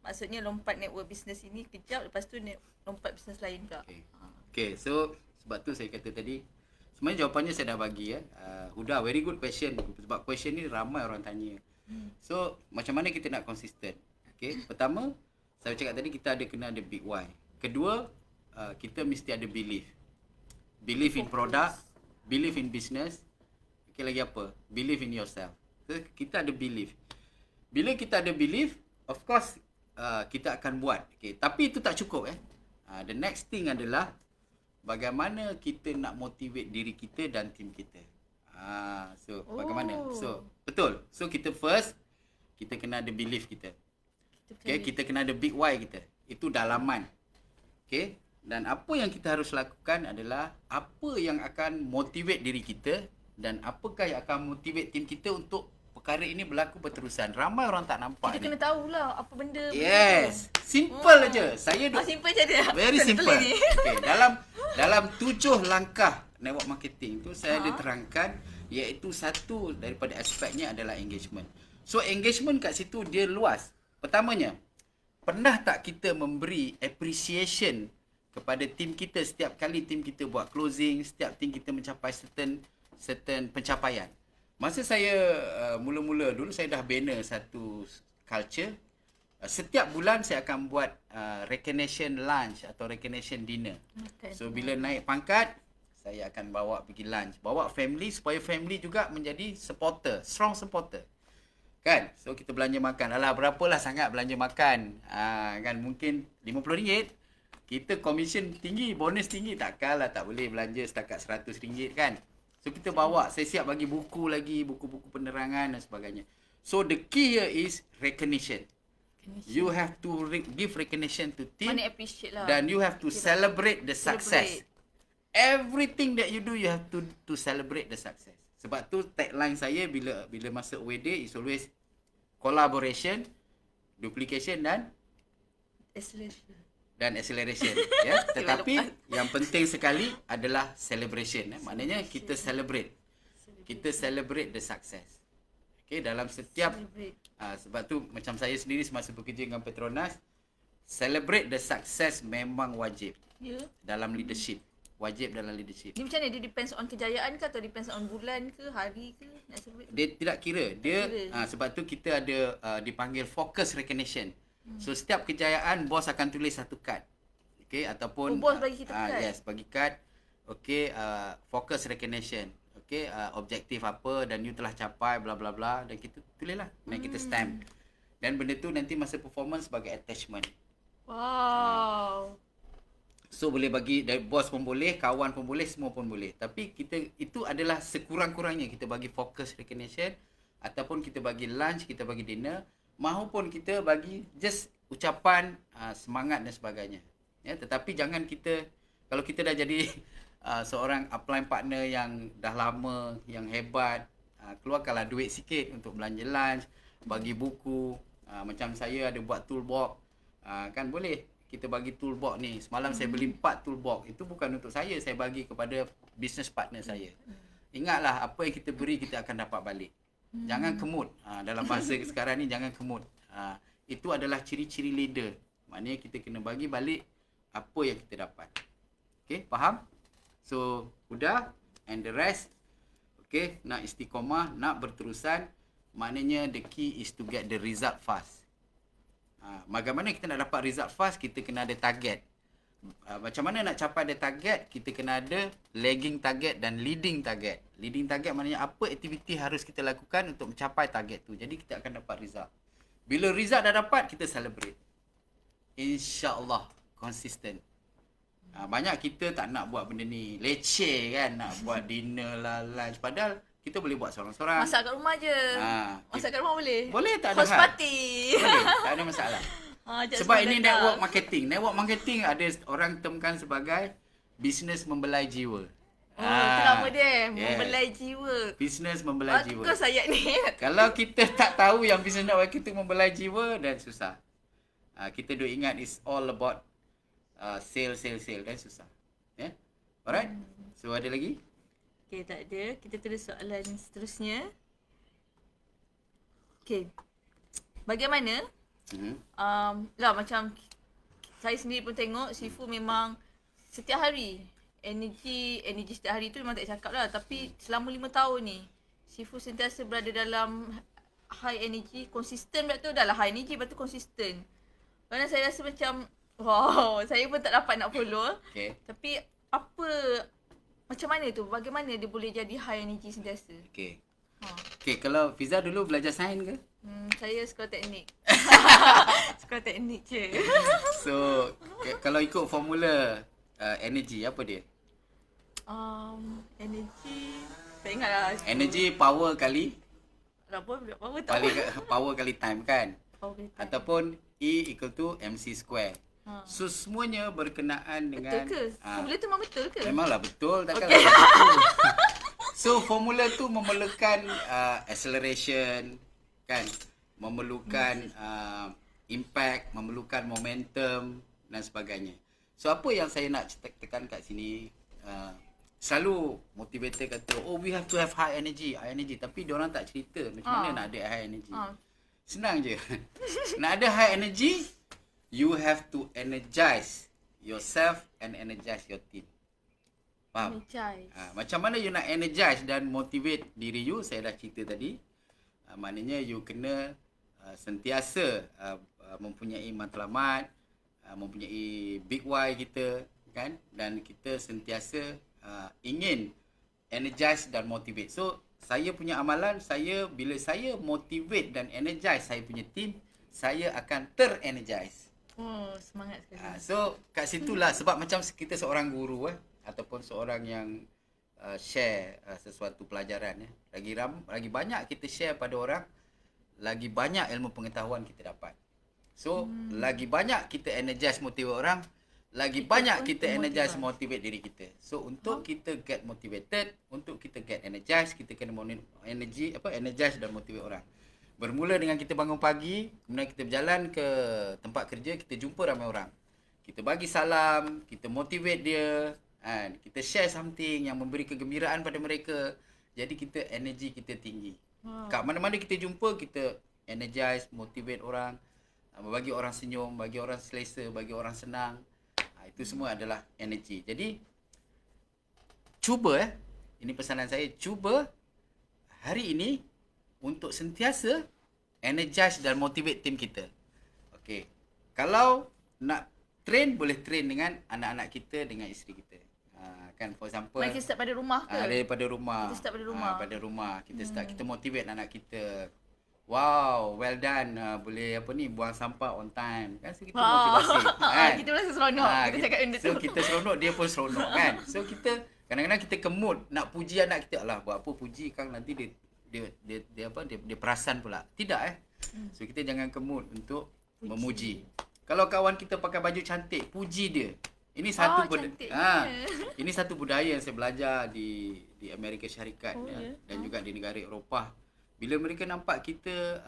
Maksudnya lompat network bisnes ini kejap, lepas tu lompat bisnes lain pula. Okay, so sebab tu saya kata tadi, sebenarnya jawapannya saya dah bagi ya. Udah, very good question. Sebab question ni ramai orang tanya. So, macam mana kita nak konsisten? Okay, pertama, saya cakap tadi kita kena ada big why. Kedua, kita mesti ada belief. Believe in product, believe in business. Okay, lagi apa? Believe in yourself. So, kita ada belief. Bila kita ada belief, of course, kita akan buat. Okay, tapi itu tak cukup. The next thing adalah bagaimana kita nak motivate diri kita dan tim kita. Bagaimana? So, betul. So, kita first, kita kena ada belief kita. Okay, kita kena ada big why kita. Itu dalaman. Okay. Dan apa yang kita harus lakukan adalah apa yang akan motivate diri kita dan apakah yang akan motivate tim kita untuk perkara ini berlaku berterusan. Ramai orang tak nampak Kita ni. kena tahulah apa benda. Yes. Simple aja. Saya Simple je dia. very simple. Okay, dalam 7 langkah network marketing tu saya ada terangkan, iaitu satu daripada aspeknya adalah engagement. So engagement kat situ dia luas. Pertamanya, pernah tak kita memberi appreciation kepada tim kita setiap kali tim kita buat closing, setiap tim kita mencapai certain pencapaian. Masa saya mula-mula dulu saya dah bina satu culture. Setiap bulan saya akan buat recognition lunch atau recognition dinner. Okay. So bila naik pangkat, saya akan bawa pergi lunch. Bawa family supaya family juga menjadi supporter, strong supporter. Kan? So kita belanja makan. Alah, berapalah sangat belanja makan. Kan mungkin RM50. Kita commission tinggi, bonus tinggi. Takkanlah tak boleh belanja setakat RM100 kan. So kita bawa, saya siap bagi buku lagi, buku-buku penerangan dan sebagainya. So the key here is recognition. You have to give recognition to team. Mana appreciate lah. Dan you have to celebrate the success. Everything that you do, you have to celebrate the success. Sebab tu tagline saya bila masuk WD is always collaboration, duplication dan acceleration. Ya. Tetapi yang penting sekali adalah celebration. Maknanya kita celebrate. Kita celebrate the success. Okay, dalam setiap sebab tu macam saya sendiri semasa bekerja dengan Petronas, celebrate the success memang wajib. Dalam leadership. Wajib dalam leadership. Ni macam mana? Dia depends on kejayaan ke atau depends on bulan ke, hari ke? Nak celebrate? Dia tidak kira. Sebab tu kita ada dipanggil focus recognition. So setiap kejayaan bos akan tulis satu kad. Okay, ataupun bos bagi kita kad. Yes, bagi kad. Okay, focus recognition. Okay, objektif apa dan you telah capai bla bla bla dan kita tulislah. Dan kita stamp. Dan benda tu nanti masa performance sebagai attachment. Wow. So boleh bagi dari bos pun boleh, kawan pun boleh, semua pun boleh. Tapi kita itu adalah sekurang-kurangnya kita bagi focus recognition ataupun kita bagi lunch, kita bagi dinner, mahupun kita bagi just ucapan semangat dan sebagainya. Ya, tetapi jangan kita kalau kita dah jadi seorang upline partner yang dah lama, yang hebat, keluarkanlah duit sikit untuk belanja lunch, bagi buku, macam saya ada buat toolbox, kan boleh kita bagi toolbox ni. Semalam saya beli 4 toolbox. Itu bukan untuk saya bagi kepada business partner saya. Ingatlah apa yang kita beri kita akan dapat balik. Jangan kemut. Dalam bahasa sekarang ni jangan kemut. Itu adalah ciri-ciri leader. Maknanya kita kena bagi balik apa yang kita dapat. Okay, faham? So, udah and the rest. Okay, nak istiqomah, nak berterusan. Maknanya the key is to get the result fast. Bagaimana kita nak dapat result fast? Kita kena ada target. Macam mana nak capai the target? Kita kena ada lagging target dan leading target. Leading target maknanya apa aktiviti harus kita lakukan untuk mencapai target tu. Jadi kita akan dapat result. Bila result dah dapat, kita celebrate. InsyaAllah konsisten. Banyak kita tak nak buat benda ni. Leceh kan, nak buat dinner lah, lunch. Padahal kita boleh buat seorang-seorang. Masak kat rumah je. Masak kat rumah boleh? Boleh, tak ada Host hal. party. Boleh, tak ada masalah. Sebab ini network marketing. Network marketing ada orang termkan sebagai bisnes membelai jiwa. Itu nama dia. Membelai jiwa. Bisnes membelai jiwa. Bagus ayat ni. Kalau kita tak tahu yang bisnes network marketing membelai jiwa, dan susah. Kita duk ingat it's all about sale dan susah. Yeah? Alright? So ada lagi? Okay, tak ada. Kita terus soalan seterusnya. Okay. Bagaimana? Lah macam saya sendiri pun tengok Sifu memang setiap hari energi setiap hari tu memang tak cakap lah. Tapi selama 5 tahun ni Sifu sentiasa berada dalam high energy, konsisten. Lepas tu dah lah high energy, lepas tu konsisten. Kerana saya rasa macam wow, saya pun tak dapat nak follow. Okay. Tapi macam mana tu? Bagaimana dia boleh jadi high energy sentiasa? Okay. Okay, kalau Fiza dulu belajar sains ke? Saya sekolah teknik. Sekolah teknik je. So, kalau ikut formula energy, apa dia? Energy, tak ingat lah. Energy power kali Power kali time kan? Power kali time. Ataupun E equal to MC square. So semuanya berkenaan dengan betul ke? Formula tu memang betul ke? Memanglah betul, takkanlah betul. So formula tu memerlukan acceleration kan, memerlukan impact, memerlukan momentum dan sebagainya. So apa yang saya nak tekan kat sini, selalu motivator kata, oh we have to have high energy, tapi diorang tak cerita macam mana nak ada high energy. Senang je. Nak ada high energy, you have to energize yourself and energize your team. Faham? Macam mana you nak energize dan motivate diri you, saya dah cerita tadi. Maknanya you kena sentiasa mempunyai matlamat, mempunyai big why kita kan, dan kita sentiasa ingin energize dan motivate. So saya punya amalan, bila saya motivate dan energize saya punya team, saya akan ter-energize. Oh, semangat sekali. So kat situlah sebab macam kita seorang guru ataupun seorang yang share sesuatu pelajaran lagi banyak kita share pada orang, lagi banyak ilmu pengetahuan kita dapat. So lagi banyak kita energize motivate orang, lagi banyak kita energize motivate diri kita. So untuk kita get motivated, untuk kita get energized, kita kena energize dan motivate orang. Bermula dengan kita bangun pagi, kemudian kita berjalan ke tempat kerja, kita jumpa ramai orang. Kita bagi salam, kita motivate dia, kan? Kita share something yang memberi kegembiraan pada mereka. Jadi kita energi kita tinggi. Kat mana-mana kita jumpa, kita energize, motivate orang, bagi orang senyum, bagi orang selesa, bagi orang senang. Itu semua adalah energi. Jadi cuba ini pesanan saya, cuba hari ini untuk sentiasa energize dan motivate tim kita. Okey. Kalau nak train, boleh train dengan anak-anak kita, dengan isteri kita. Kan for example, Mereka start pada rumah ke? daripada rumah. Kita start pada rumah. Pada rumah. Kita start, kita motivate anak kita. Wow, well done. Boleh buang sampah on time. Kan so kita motivasi. Kan? Kita rasa seronok. Kita cakap benda tu. So kita seronok, dia pun seronok kan. So kita kadang-kadang kita kemut nak puji anak kita. Alah, buat apa puji Kang, nanti dia perasan pula. Tidak So kita jangan kemut untuk memuji. Kalau kawan kita pakai baju cantik, puji dia. Ini satu ini satu budaya yang saya belajar di Amerika Syarikat dan juga di negara Eropah. Bila mereka nampak kita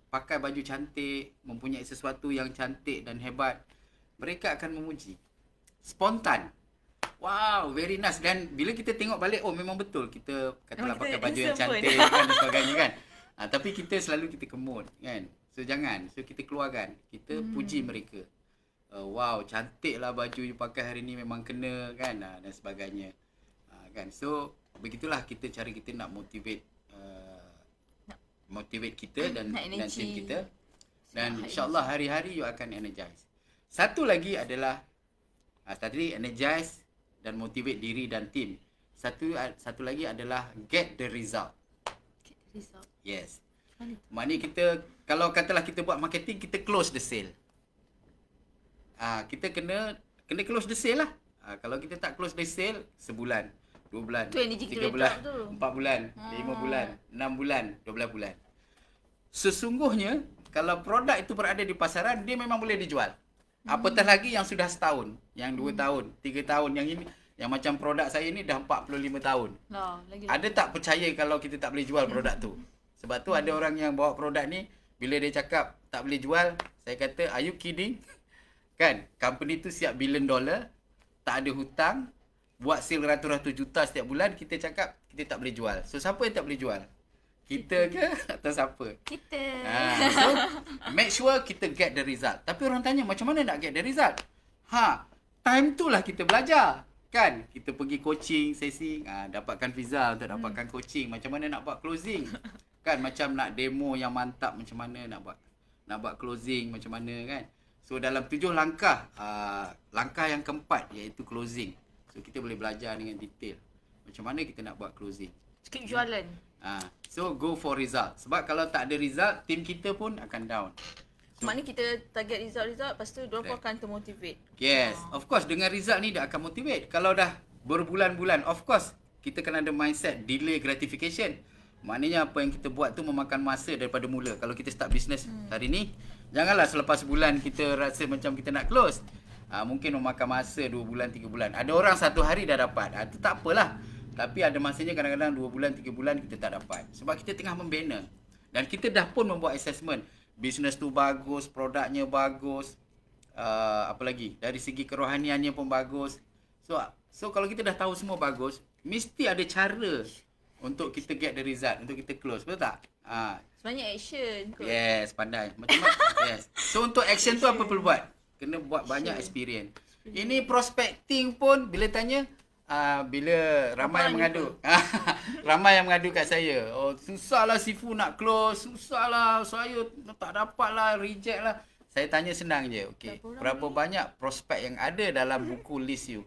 pakai baju cantik, mempunyai sesuatu yang cantik dan hebat, mereka akan memuji. Spontan. Wow, very nice. Dan bila kita tengok balik, oh memang betul kita katalah pakai baju yang cantik kan, dan sebagainya kan. Tapi kita selalu kita kemut kan. So jangan. So kita keluarkan. Kita puji mereka. Wow, cantiklah baju you pakai hari ni, memang kena kan, dan sebagainya. Kan. So begitulah cara kita nak motivate kita dan tim kita. Dan insya-Allah hari-hari you akan energize. Satu lagi adalah tadi energize dan motivate diri dan tim. Satu lagi adalah get the result. Get the result. Yes. Maknanya kita, kalau katalah kita buat marketing, kita close the sale. Kita kena close the sale lah. Kalau kita tak close the sale, sebulan, 2 bulan, 3 bulan, 4 bulan, 5 bulan, 6 bulan, 12 bulan. Sesungguhnya, kalau produk itu berada di pasaran, dia memang boleh dijual. Apatah lagi yang sudah setahun, yang 2 tahun, 3 tahun, yang ini, yang macam produk saya ni dah 45 tahun. Ada tak percaya kalau kita tak boleh jual produk tu? Sebab tu ada orang yang bawa produk ni, bila dia cakap tak boleh jual, saya kata, are you kidding? Kan, company tu siap $1 billion, tak ada hutang, buat sale ratus-ratus juta setiap bulan, kita cakap kita tak boleh jual. So siapa yang tak boleh jual? Kita ke atau siapa? Kita. So make sure kita get the result. Tapi orang tanya, macam mana nak get the result? Time tu lah kita belajar. Kan, kita pergi coaching, sesi, dapatkan visa untuk dapatkan coaching. Macam mana nak buat closing? Kan, macam nak demo yang mantap, macam mana nak buat closing, macam mana kan. So dalam 7 langkah, langkah yang keempat iaitu closing. So kita boleh belajar dengan detail macam mana kita nak buat closing. Skip jualan. So go for result. Sebab kalau tak ada result, tim kita pun akan down. So, maknanya kita target result, lepas tu diorang pun akan termotivate. Yes, of course dengan result ni dia akan motivate. Kalau dah berbulan-bulan, of course kita kena ada mindset delay gratification. Maknanya apa yang kita buat tu memakan masa daripada mula. Kalau kita start business hari ni, janganlah selepas sebulan kita rasa macam kita nak close. Mungkin memakan masa 2 bulan, 3 bulan. Ada orang 1 hari dah dapat. Itu tak apalah. Tapi ada masanya kadang-kadang 2 bulan, 3 bulan kita tak dapat. Sebab kita tengah membina. Dan kita dah pun membuat assessment. Bisnes tu bagus, produknya bagus. Apa lagi? Dari segi kerohaniannya pun bagus. So kalau kita dah tahu semua bagus, mesti ada cara untuk kita get the result, untuk kita close. Betul tak? Sebenarnya action kot. Yes, pandai. Macam mana? Yes. So untuk action tu apa perlu buat? Kena buat banyak experience. Ini prospecting pun bila tanya, bila ramai yang mengadu. Ramai yang mengadu kat saya. Oh, susahlah Sifu nak close. Susahlah, saya tak dapat lah, reject lah. Saya tanya senang je. Okay. Berapa banyak prospek yang ada dalam buku list you?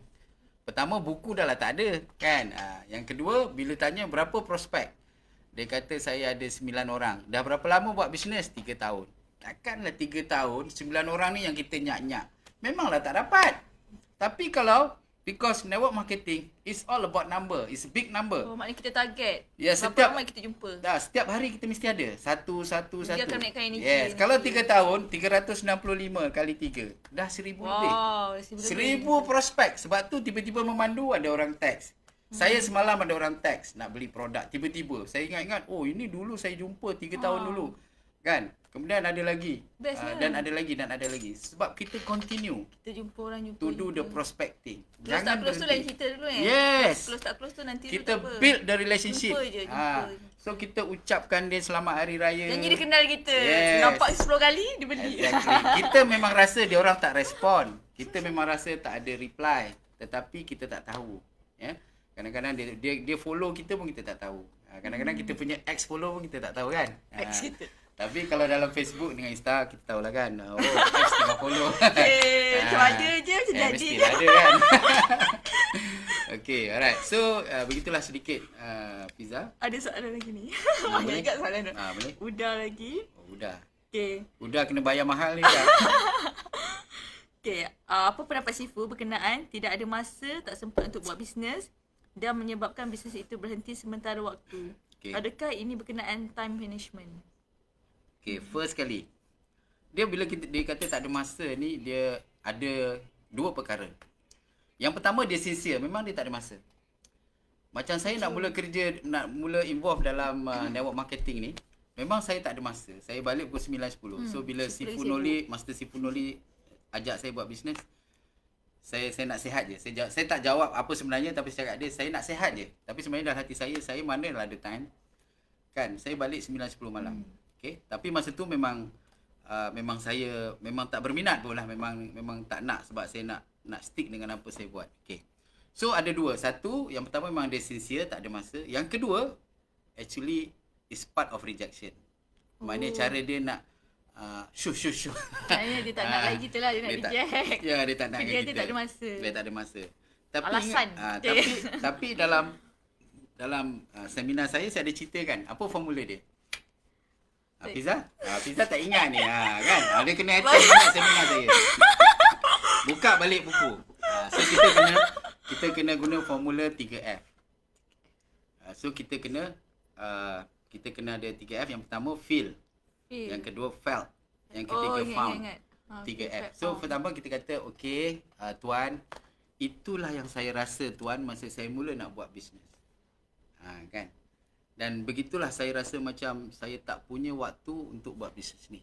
Pertama, buku dah lah tak ada kan. Yang kedua, bila tanya berapa prospek, dia kata saya ada 9 orang. Dah berapa lama buat bisnes? 3 tahun. Takkanlah 3 tahun 9 orang ni yang kita nyak-nyak. Memanglah tak dapat. Tapi kalau because network marketing is all about number, it's a big number. Oh, maknanya kita target. Ya, Berapa setiap ramai kita jumpa. setiap hari kita mesti ada satu. Dia akan naikkan energy. Yes, kalau 3 tahun 365 kali 3 dah 1000 lebih. Wow, 1000 prospek. Sebab tu tiba-tiba memandu ada orang teks. Saya semalam ada orang teks nak beli produk. Tiba-tiba saya ingat-ingat, oh ini dulu saya jumpa 3 tahun dulu. Kan? Kemudian ada lagi. Best Dan ada lagi. Sebab kita continue Kita jumpa orang jumpa. to do the prospecting. Close tak close tu lain cerita dulu Yes. Close tak close tu nanti Kita tu tak apa. build the relationship. Jumpa je, jumpa. So kita ucapkan dia selamat hari raya. Janji dia kenal kita. Yes. Nampak 10 kali dia beli. Exactly. Kita memang rasa dia orang tak respon. Kita memang rasa tak ada reply. Tetapi kita tak tahu. Ya. Kadang-kadang dia follow kita pun kita tak tahu. Kadang-kadang kita punya ex follow pun kita tak tahu kan. Ex kita. Tapi kalau dalam Facebook dengan Insta kita tahulah kan. Oh, ex tengah follow. Macam ada je macam jadi je. Mestilah ada kan. Okay, alright. So, begitulah sedikit Fiza. Ada soalan lagi ni. Boleh? Ingat soalan tu. Boleh? Udah lagi. Oh, udah. Okay. Udah kena bayar mahal ni kan. Okay. Apa pendapat Sifu berkenaan tidak ada masa, tak sempat untuk buat bisnes dan menyebabkan bisnes itu berhenti sementara waktu? Okay. Adakah ini berkenaan time management? Okay, first kali. Dia bila dia kata tak ada masa ni, dia ada dua perkara. Yang pertama, dia sincere. Memang dia tak ada masa. Macam saya nak mula kerja, nak mula involve dalam network marketing ni, memang saya tak ada masa. Saya balik pukul 9.10. So, bila Sifu Noli, Master Sifu Noli ajak saya buat bisnes, saya nak sihat je. Saya tak jawab apa sebenarnya, tapi saya cakap dia, saya nak sihat je. Tapi sebenarnya dalam hati saya manalah ada time. Kan, saya balik 9.10 malam. Okay? Tapi masa tu memang saya memang tak berminat pun lah. Memang tak nak sebab saya nak stick dengan apa saya buat. Okay. So ada dua. Satu, yang pertama memang dia sincere, tak ada masa. Yang kedua, actually is part of rejection. Maknanya cara dia nak shush. Kayaknya dia tak nak lagi kita lah, dia nak reject. Ya, dia tak nak Kerja kita. dia tak ada masa. Dia tak ada masa. Tapi Alasan. tapi dalam seminar saya ada ceritakan apa formula dia. Fiza? Fiza tak ingat ni. Kan? Dia kena attend ingat seminar saya. Buka balik buku. So kita kena guna formula 3F. So kita kena ada 3F. Yang pertama feel. Yang kedua felt. Yang ketiga found. 3F. So pertama kita kata, okay, tuan, itulah yang saya rasa tuan masa saya mula nak buat bisnes. Kan? Dan begitulah saya rasa macam saya tak punya waktu untuk buat bisnes ni.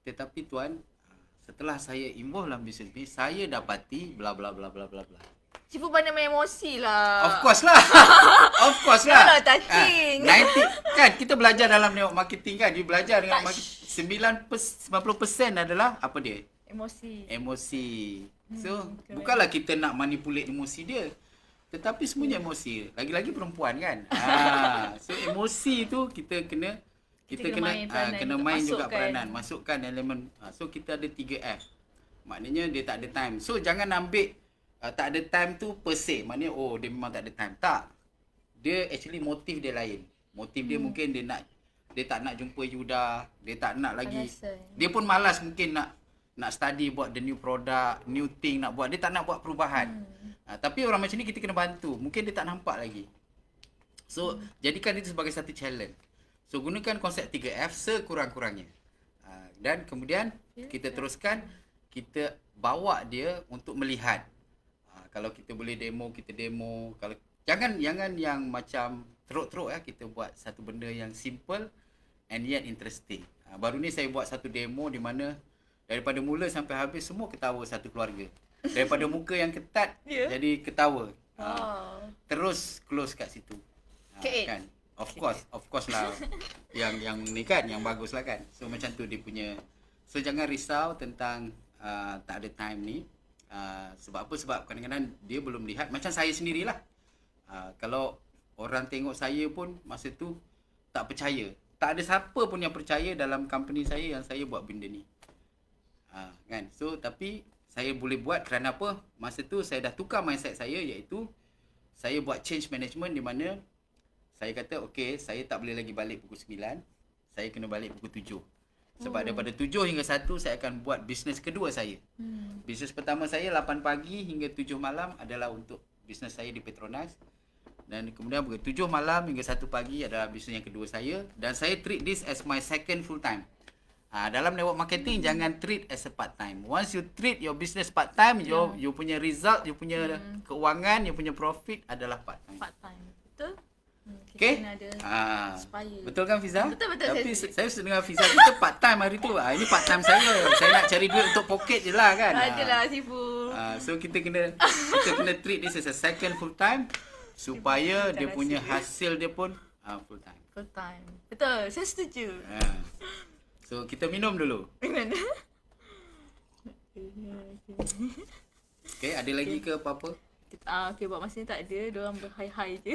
Tetapi tuan, setelah saya involve dalam bisnes ni, saya dapati bla bla bla bla bla bla. Cipu pandai main emosi lah. Of course lah. Of course lah. Yalah, touching. 90 kan kita belajar dalam network marketing kan. You belajar dengan 90% adalah apa dia? Emosi. So, bukanlah kita nak manipulate emosi dia. Tetapi semuanya emosi. Lagi-lagi perempuan kan. So emosi tu kita kena main juga peranan. Masukkan elemen. So kita ada 3F. Maknanya dia tak ada time. So jangan ambil tak ada time tu per se. Maknanya dia memang tak ada time. Tak. Dia actually motif dia lain. Motif dia mungkin dia tak nak jumpa you dah. Dia tak nak lagi. Dia pun malas mungkin nak study buat the new product, new thing nak buat. Dia tak nak buat perubahan. Tapi orang macam ni kita kena bantu. Mungkin dia tak nampak lagi. So, jadikan itu sebagai satu challenge. So, gunakan konsep 3F sekurang-kurangnya. Dan kemudian kita teruskan, kita bawa dia untuk melihat. Kalau kita boleh demo, kita demo. Kalau jangan yang macam teruk-teruk kita buat satu benda yang simple and yet interesting. Baru ni saya buat satu demo di mana daripada mula sampai habis semua ketawa satu keluarga. Daripada muka yang ketat jadi ketawa. Terus close kat situ. Kan? Of course lah. yang ni kan, yang bagus lah kan. So macam tu dia punya. So jangan risau tentang tak ada time ni. Sebab apa? Sebab kadang-kadang dia belum lihat. Macam saya sendirilah. Kalau orang tengok saya pun masa tu tak percaya. Tak ada siapa pun yang percaya dalam company saya yang saya buat benda ni. Kan? So tapi saya boleh buat kerana apa? Masa tu saya dah tukar mindset saya, iaitu saya buat change management di mana saya kata okey, saya tak boleh lagi balik pukul 9. Saya kena balik pukul 7. Sebab daripada 7 hingga 1 saya akan buat bisnes kedua saya. Bisnes pertama saya 8 pagi hingga 7 malam adalah untuk bisnes saya di Petronas. Dan kemudian pukul 7 malam hingga 1 pagi adalah bisnes yang kedua saya. Dan saya treat this as my second full time. Dalam network marketing jangan treat as a part time. Once you treat your business part time, you punya result, you punya keuangan, you punya profit adalah part time. Part time. Betul? Kita Okay? kena ada inspire. Betul kan Fiza? Betul. Tapi saya dengar Fiza kita part time hari tu. Ini part time saya. Saya nak cari duit untuk poket je lah kan. Adalah Sifu. So kita kena treat this as a second full time supaya dia punya hasil dia pun full time. Full time. Betul, saya setuju. So kita minum dulu. Okay, ada lagi ke apa-apa? Okay, buat masa ni tak ada. Diorang berhai-hai je.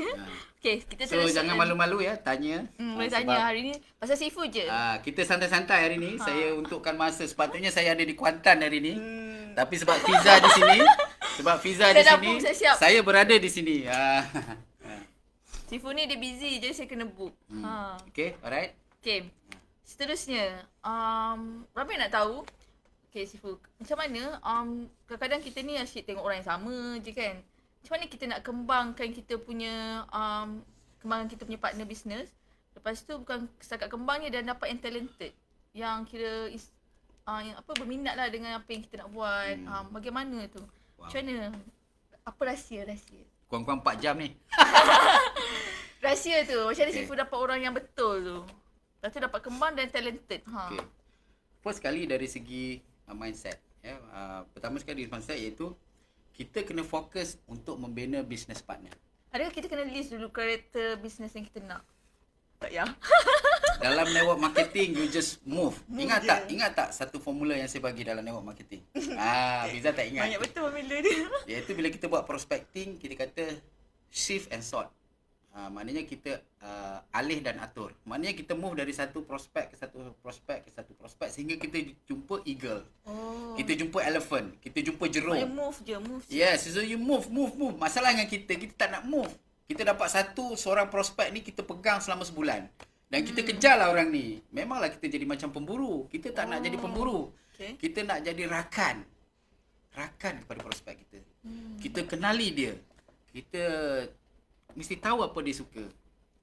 Okay, kita So terus. jangan malu-malu ya, tanya. Boleh tanya hari ni pasal Sifu je. Kita santai-santai hari ni. Saya untukkan masa. Sepatutnya saya ada di Kuantan hari ni. Tapi sebab Fiza di sini, saya berada di sini. Sifu ni dia busy je, saya kena book. Okay, alright. Okay, seterusnya, ramai nak tahu. Okay Sifu, macam mana kadang-kadang kita ni asyik tengok orang yang sama je kan. Macam mana kita nak kembangkan kita punya kembangan kita punya partner business. Lepas tu bukan setakat kembangnya dan dapat yang talented, yang kira yang berminat lah dengan apa yang kita nak buat. Bagaimana tu? Wow. Macam mana? Apa rahsia? Kurang-kurang 4 jam ni. Rahsia tu, macam mana Sifu dapat orang yang betul tu. Lepas tu dapat kembang dan talented. Okay. First kali dari segi mindset. Pertama sekali mindset iaitu kita kena fokus untuk membina business partner. Adakah kita kena list dulu karakter business yang kita nak? Tak ya. Dalam network marketing you just move. Ingat tak satu formula yang saya bagi dalam network marketing? Fiza tak ingat. Banyak betul formula dia. Iaitu bila kita buat prospecting, kita kata shift and sort. Maknanya kita alih dan atur. Maknanya kita move dari satu prospek ke satu prospek sehingga kita jumpa eagle. Kita jumpa elephant, kita jumpa jerung. Move je. Yes, so you move. Masalah dengan kita tak nak move. Kita dapat seorang prospek ni kita pegang selama sebulan. Dan kita kejarlah orang ni. Memanglah kita jadi macam pemburu. Kita tak nak jadi pemburu. Okay. Kita nak jadi rakan kepada prospek kita. Kita kenali dia. Kita mesti tahu apa dia suka.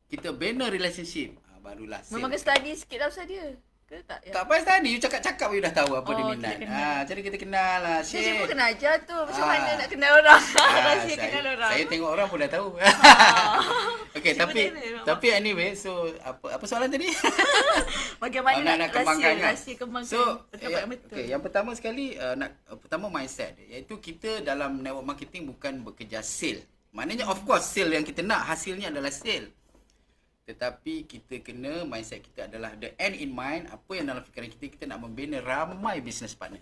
Kita bina relationship. Barulah sale. Memang kena study sikit lah pasal dia. Ke tak? Ya? Tak payah study. You cakap-cakap you dah tahu apa dia minat. Jadi kita kenal lah. Saya pun kena ajar tu. Macam mana nak kenal orang. Rahsia kenal orang. Saya tengok orang pun dah tahu. Okay, tapi anyway, so apa soalan tadi? Bagaimana nak kembangkan rahsia kembangkan tempat yang betul. Okay, yang pertama sekali pertama mindset, iaitu kita dalam network marketing bukan bekerja sale. Maknanya of course sale yang kita nak, hasilnya adalah sale. Tetapi kita kena, mindset kita adalah the end in mind. Apa yang dalam fikiran kita nak membina ramai business partner.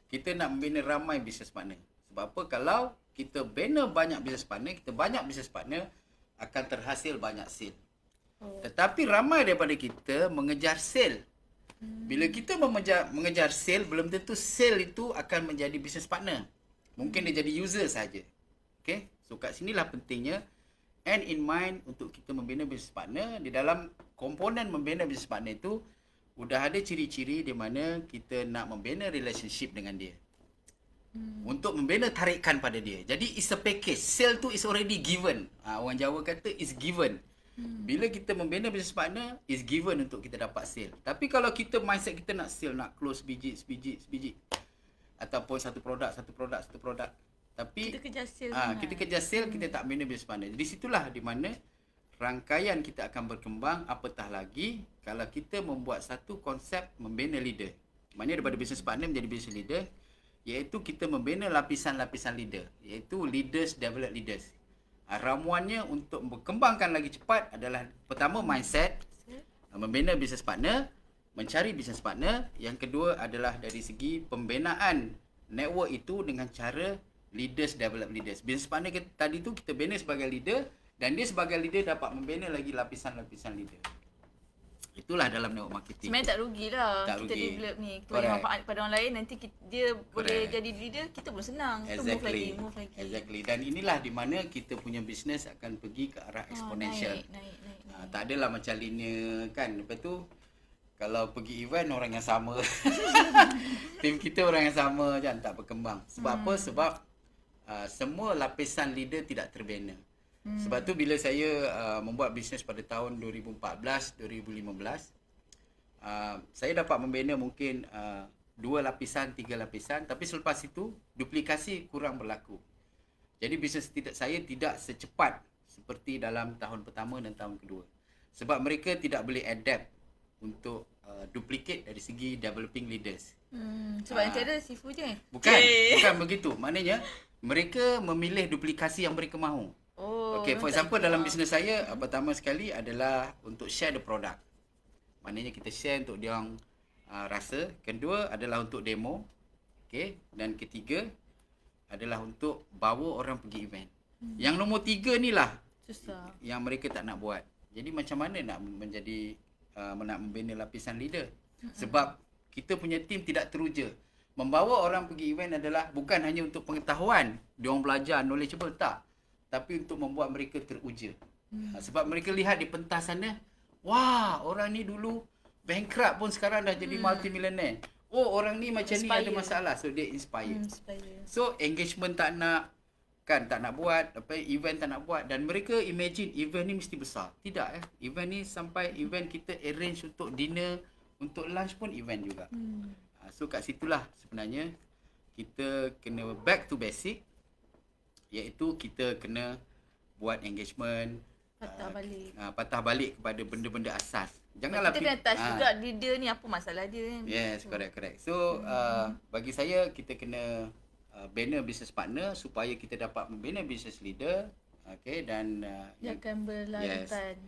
Kita nak membina ramai business partner. Sebab apa? Kalau kita bina banyak business partner, akan terhasil banyak sale. Tetapi ramai daripada kita mengejar sale. Bila kita mengejar sale, belum tentu sale itu akan menjadi business partner. Mungkin dia jadi user saja. Okay? So kat sinilah pentingnya end in mind untuk kita membina business partner. Di dalam komponen membina business partner itu sudah ada ciri-ciri di mana kita nak membina relationship dengan dia. Untuk membina tarikan pada dia. Jadi it's a package. Sale tu is already given. Orang Jawa kata is given. Bila kita membina business partner, is given untuk kita dapat sale. Tapi kalau kita mindset kita nak sale, nak close sebiji, ataupun satu produk. Tapi kita kejar sale, kita tak bina business partner. Jadi situlah di mana rangkaian kita akan berkembang. Apatah lagi kalau kita membuat satu konsep membina leader. Maknanya daripada business partner menjadi business leader, iaitu kita membina lapisan-lapisan leader, iaitu leaders develop leaders. Ramuannya untuk berkembangkan lagi cepat adalah pertama mindset, membina business partner, mencari business partner. Yang kedua adalah dari segi pembinaan network itu dengan cara leaders develop leaders. Business partner kita, tadi tu kita bina sebagai leader, dan dia sebagai leader dapat membina lagi lapisan-lapisan leader. Itulah dalam network marketing. Sebenarnya tak rugilah Tak kita rugi. develop ni. Bagi Correct. manfaat pada orang lain, nanti dia boleh jadi leader, kita pun senang. Kita move lagi. Exactly. Dan inilah di mana kita punya bisnes akan pergi ke arah exponential. Naik. Tak adalah macam linear kan. Lepas tu kalau pergi event orang yang sama. Tim kita orang yang sama kan, tak berkembang. Sebab apa? Sebab semua lapisan leader tidak terbina. Sebab tu bila saya membuat bisnes pada tahun 2014, 2015, saya dapat membina mungkin 2 lapisan, 3 lapisan, tapi selepas itu duplikasi kurang berlaku. Jadi bisnes saya tidak secepat seperti dalam tahun pertama dan tahun kedua. Sebab mereka tidak boleh adapt untuk duplicate dari segi developing leaders. Sebab nanti ada Sifu je. Bukan begitu. Maknanya mereka memilih duplikasi yang mereka mahu. Okay, for example dalam bisnes saya, pertama sekali adalah untuk share the product. Maknanya kita share untuk dia orang rasa. Kedua adalah untuk demo. Okay. Dan ketiga adalah untuk bawa orang pergi event. Yang nombor 3 ni lah Susah. yang mereka tak nak buat. Jadi macam mana nak menjadi nak membina lapisan leader? Sebab kita punya tim tidak teruja. Membawa orang pergi event adalah bukan hanya untuk pengetahuan, dia orang belajar knowledgeable, tak. Tapi untuk membuat mereka teruja. Sebab mereka lihat di pentas sana, wah, orang ni dulu bankrupt pun sekarang dah jadi multimillionaire. Oh, orang ni macam ni ada masalah. So dia inspire. So engagement tak nak buat, event tak nak buat, dan mereka imagine event ni mesti besar. Tidak event ni sampai event kita arrange untuk dinner, untuk lunch pun event juga. So kat situlah sebenarnya kita kena back to basic, iaitu kita kena buat engagement, patah balik kepada benda-benda asas. Janganlah kita kena touch juga leader ni apa masalah dia kan. Yes, correct. So bagi saya kita kena bina business partner supaya kita dapat membina business leader. Okay, dan dia akan berlanjutan.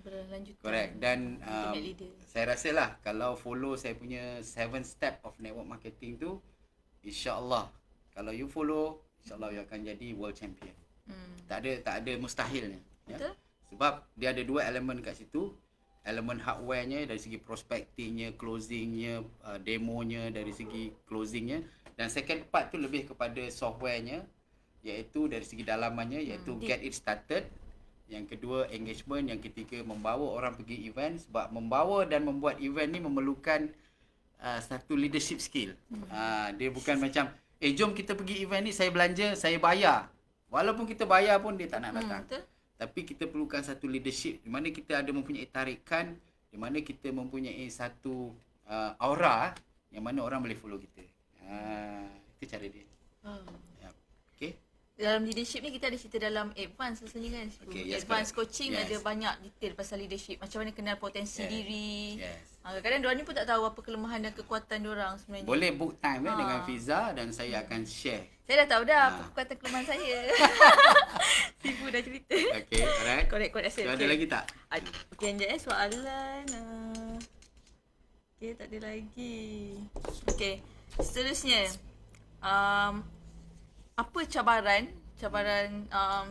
Correct. Dan saya rasalah kalau follow saya punya 7 step of network marketing tu, insya-Allah kalau you follow, insya-Allah you akan jadi world champion. Tak ada mustahilnya. Ya? Sebab dia ada 2 elemen kat situ. Elemen hardware-nya dari segi prospecting-nya, closing-nya, demonya dari segi closing-nya, dan second part tu lebih kepada software-nya, iaitu dari segi dalamannya, iaitu get it started. Yang kedua engagement, yang ketiga membawa orang pergi event. Sebab membawa dan membuat event ni memerlukan satu leadership skill. Dia bukan macam jom kita pergi event ni, saya belanja, saya bayar. Walaupun kita bayar pun dia tak nak datang. Tapi kita perlukan satu leadership di mana kita ada mempunyai tarikan, di mana kita mempunyai satu aura yang mana orang boleh follow kita. Itu cara dia. Okay. Dalam leadership ni kita ada cerita dalam advance rasanya kan. Advance coaching ada banyak detail pasal leadership. Macam mana kenal potensi diri. Kadang-kadang diorang ni pun tak tahu apa kelemahan dan kekuatan diorang sebenarnya. Boleh book time dengan Fiza dan saya akan share. Saya dah tahu dah apa kekuatan kelemahan saya. Sifu dah cerita. Okay, alright. Korek asyik. Ada lagi tak? Okay, sekejap soalan. Okay, tak ada lagi. Okay, seterusnya. Apa cabaran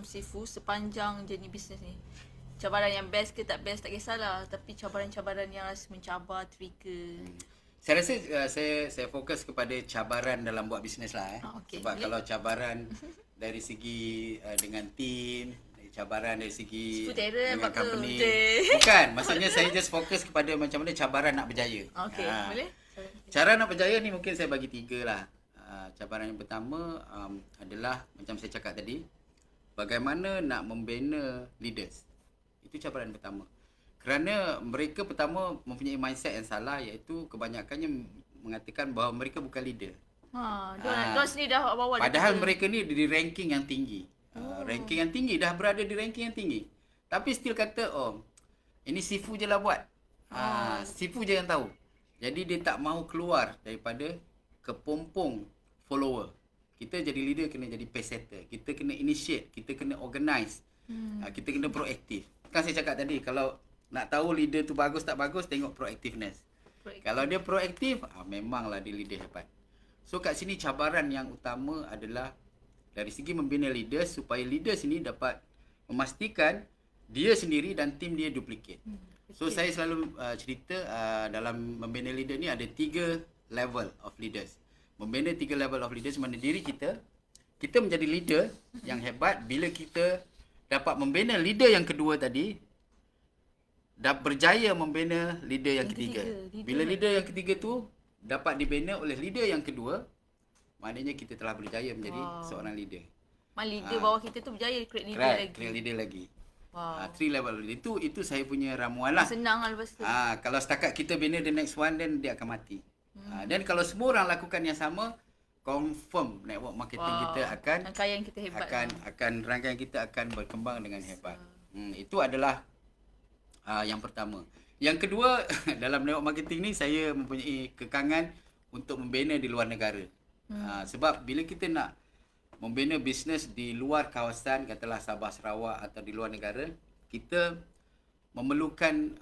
Sifu sepanjang jenis bisnes ni? Cabaran yang best ke tak best tak kisahlah, tapi cabaran-cabaran yang rasa mencabar, trigger. Saya rasa saya fokus kepada cabaran dalam buat bisnes lah. Sebab kalau cabaran dari segi dengan tim, cabaran dari segi dengan company. Bukan, maksudnya saya just fokus kepada macam mana cabaran nak berjaya. Okay, boleh? Cara nak berjaya ni mungkin saya bagi 3 lah. Cabaran yang pertama adalah macam saya cakap tadi, bagaimana nak membina leaders. Itu cabaran pertama. Kerana mereka pertama mempunyai mindset yang salah, iaitu kebanyakannya mengatakan bahawa mereka bukan leader. Diorang sendiri dah bawa. Padahal mereka ni di ranking yang tinggi. Ranking yang tinggi, dah berada di ranking yang tinggi. Tapi still kata, ini Sifu je lah buat. Sifu je yang tahu. Jadi dia tak mahu keluar daripada kepompong follower. Kita jadi leader kena jadi pace setter. Kita kena initiate, kita kena organize. Kita kena proaktif. Kan saya cakap tadi, kalau nak tahu leader tu bagus tak bagus, tengok proactiveness. Kalau dia proaktif, memanglah dia leader hebat. So kat sini cabaran yang utama adalah dari segi membina leaders, supaya leaders ini dapat memastikan dia sendiri dan tim dia duplicate. So saya selalu cerita dalam membina leader ni ada 3 level of leaders. Membina 3 level of leaders mana diri kita menjadi leader yang hebat bila kita dapat membina leader yang kedua tadi, dah berjaya membina leader yang ketiga. Bila leader yang ketiga tu dapat dibina oleh leader yang kedua, maknanya kita telah berjaya menjadi seorang leader. Leader bawah kita tu berjaya create leader Correct, lagi. create leader lagi. Wow. 3 level. Itu saya punya ramuan lah. Senang lah lepas tu. Kalau setakat kita bina the next one, then dia akan mati. Dan kalau semua orang lakukan yang sama, confirm network marketing kita akan rangkaian kita hebat. Rangkaian kita akan berkembang dengan hebat. Itu adalah yang pertama. Yang kedua, dalam network marketing ni saya mempunyai kekangan untuk membina di luar negara. Sebab bila kita nak membina bisnes di luar kawasan, katalah Sabah, Sarawak atau di luar negara, kita memerlukan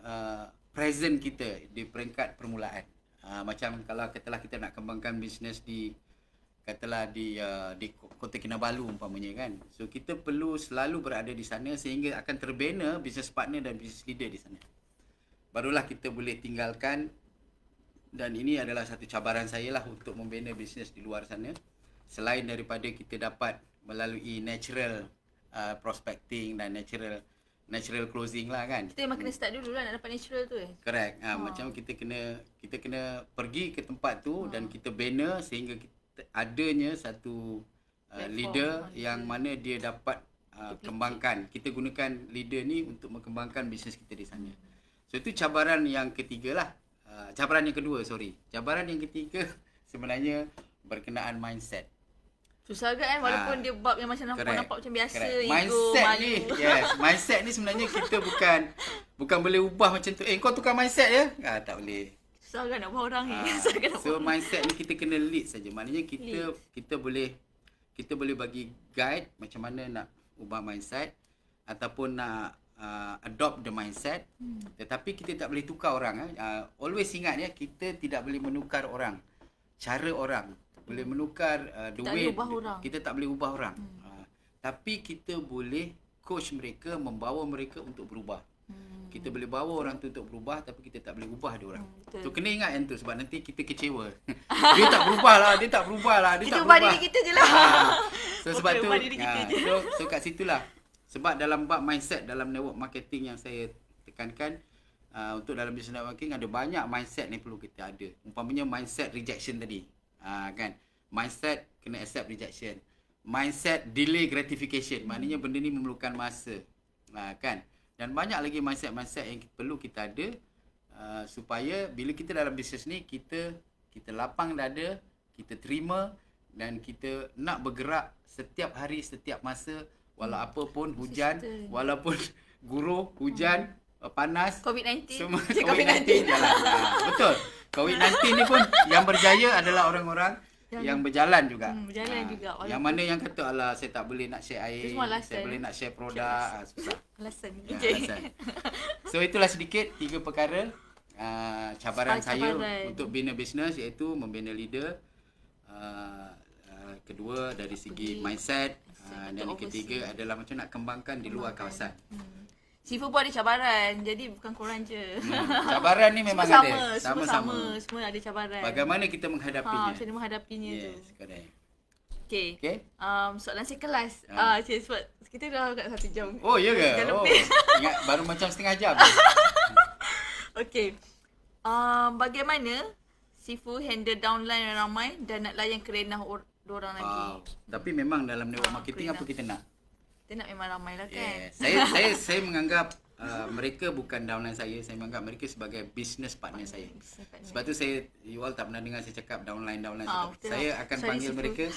present kita di peringkat permulaan. Macam kalau katalah kita nak kembangkan bisnes di Kota Kinabalu umpamanya kan. So kita perlu selalu berada di sana sehingga akan terbina business partner dan business leader di sana. Barulah kita boleh tinggalkan, dan ini adalah satu cabaran saya lah untuk membina bisnes di luar sana. Selain daripada kita dapat melalui natural prospecting dan natural closing lah kan. Kita memang kena start dulu lah nak dapat natural tu Correct. Macam kita kena pergi ke tempat tu dan kita bina sehingga kita adanya satu leader yang mana dia dapat kembangkan. Kita gunakan leader ni untuk mengembangkan bisnes kita di sana. So itu cabaran yang ketiga lah. Cabaran yang kedua, Cabaran yang ketiga sebenarnya berkenaan mindset. Susah kan walaupun dia bab yang macam nampak macam biasa, ego, mindset malu. ni, mindset ni sebenarnya kita bukan boleh ubah macam tu. Kau tukar mindset ya? Tak boleh. Susah kan nak ubah orang ni. So mindset ni kita kena lead saja. Maknanya kita boleh bagi guide macam mana nak ubah mindset ataupun nak adopt the mindset. Tetapi kita tak boleh tukar orang. Always ingat ya, kita tidak boleh menukar orang. Cara orang boleh menukar the way kita tak boleh ubah orang. Tapi kita boleh coach mereka, membawa mereka untuk berubah. Kita boleh bawa orang tu untuk berubah tapi kita tak boleh ubah dia orang. So kena ingat yang tu sebab nanti kita kecewa. Dia tak berubah lah. Kita ubah diri kita je lah. So sebab tu so kat situlah. Sebab dalam bab mindset dalam network marketing yang saya tekankan, untuk dalam business networking ada banyak mindset ni perlu kita ada. Umpamanya mindset rejection tadi. Kan, mindset kena accept rejection, mindset delay gratification, maknanya benda ni memerlukan masa, kan, dan banyak lagi mindset yang perlu kita ada supaya bila kita dalam bisnes ni kita lapang dada, kita terima dan kita nak bergerak setiap hari, setiap masa, walau apa pun hujan, walaupun guruh, hujan, panas, COVID-19 semua COVID-19 jalan. Betul. COVID-19 ni pun yang berjaya adalah orang-orang yang berjalan juga. Berjalan juga. Yang mana yang kata alah saya tak boleh nak share air, saya boleh nak share produk, susah. Alasan. Alasan. So itulah sedikit 3 perkara cabaran saya untuk bina bisnes, iaitu membina leader. Kedua dari segi mindset, dan yang ketiga adalah macam nak kembangkan di luar kawasan. Sifu pun ada cabaran, jadi bukan korang je. Cabaran ni memang ada. Sama-sama. Semua ada cabaran. Bagaimana kita menghadapinya? Macam mana menghadapinya tu. Yes, correct. Okay. Soalan saya kelas. Sebab kita dah kat 1 jam. Oh, ya ke? Jam Oh, lebih. ingat baru macam setengah jam. Okay. Bagaimana Sifu handle downline yang ramai dan nak layan kerenah orang lagi? Tapi memang dalam network marketing apa kita nak? Kita nak memang ramai lah kan. Saya menganggap mereka bukan downline saya menganggap mereka sebagai business partner saya. Sebab tu you all tak pernah dengar saya cakap downline. Saya akan panggil mereka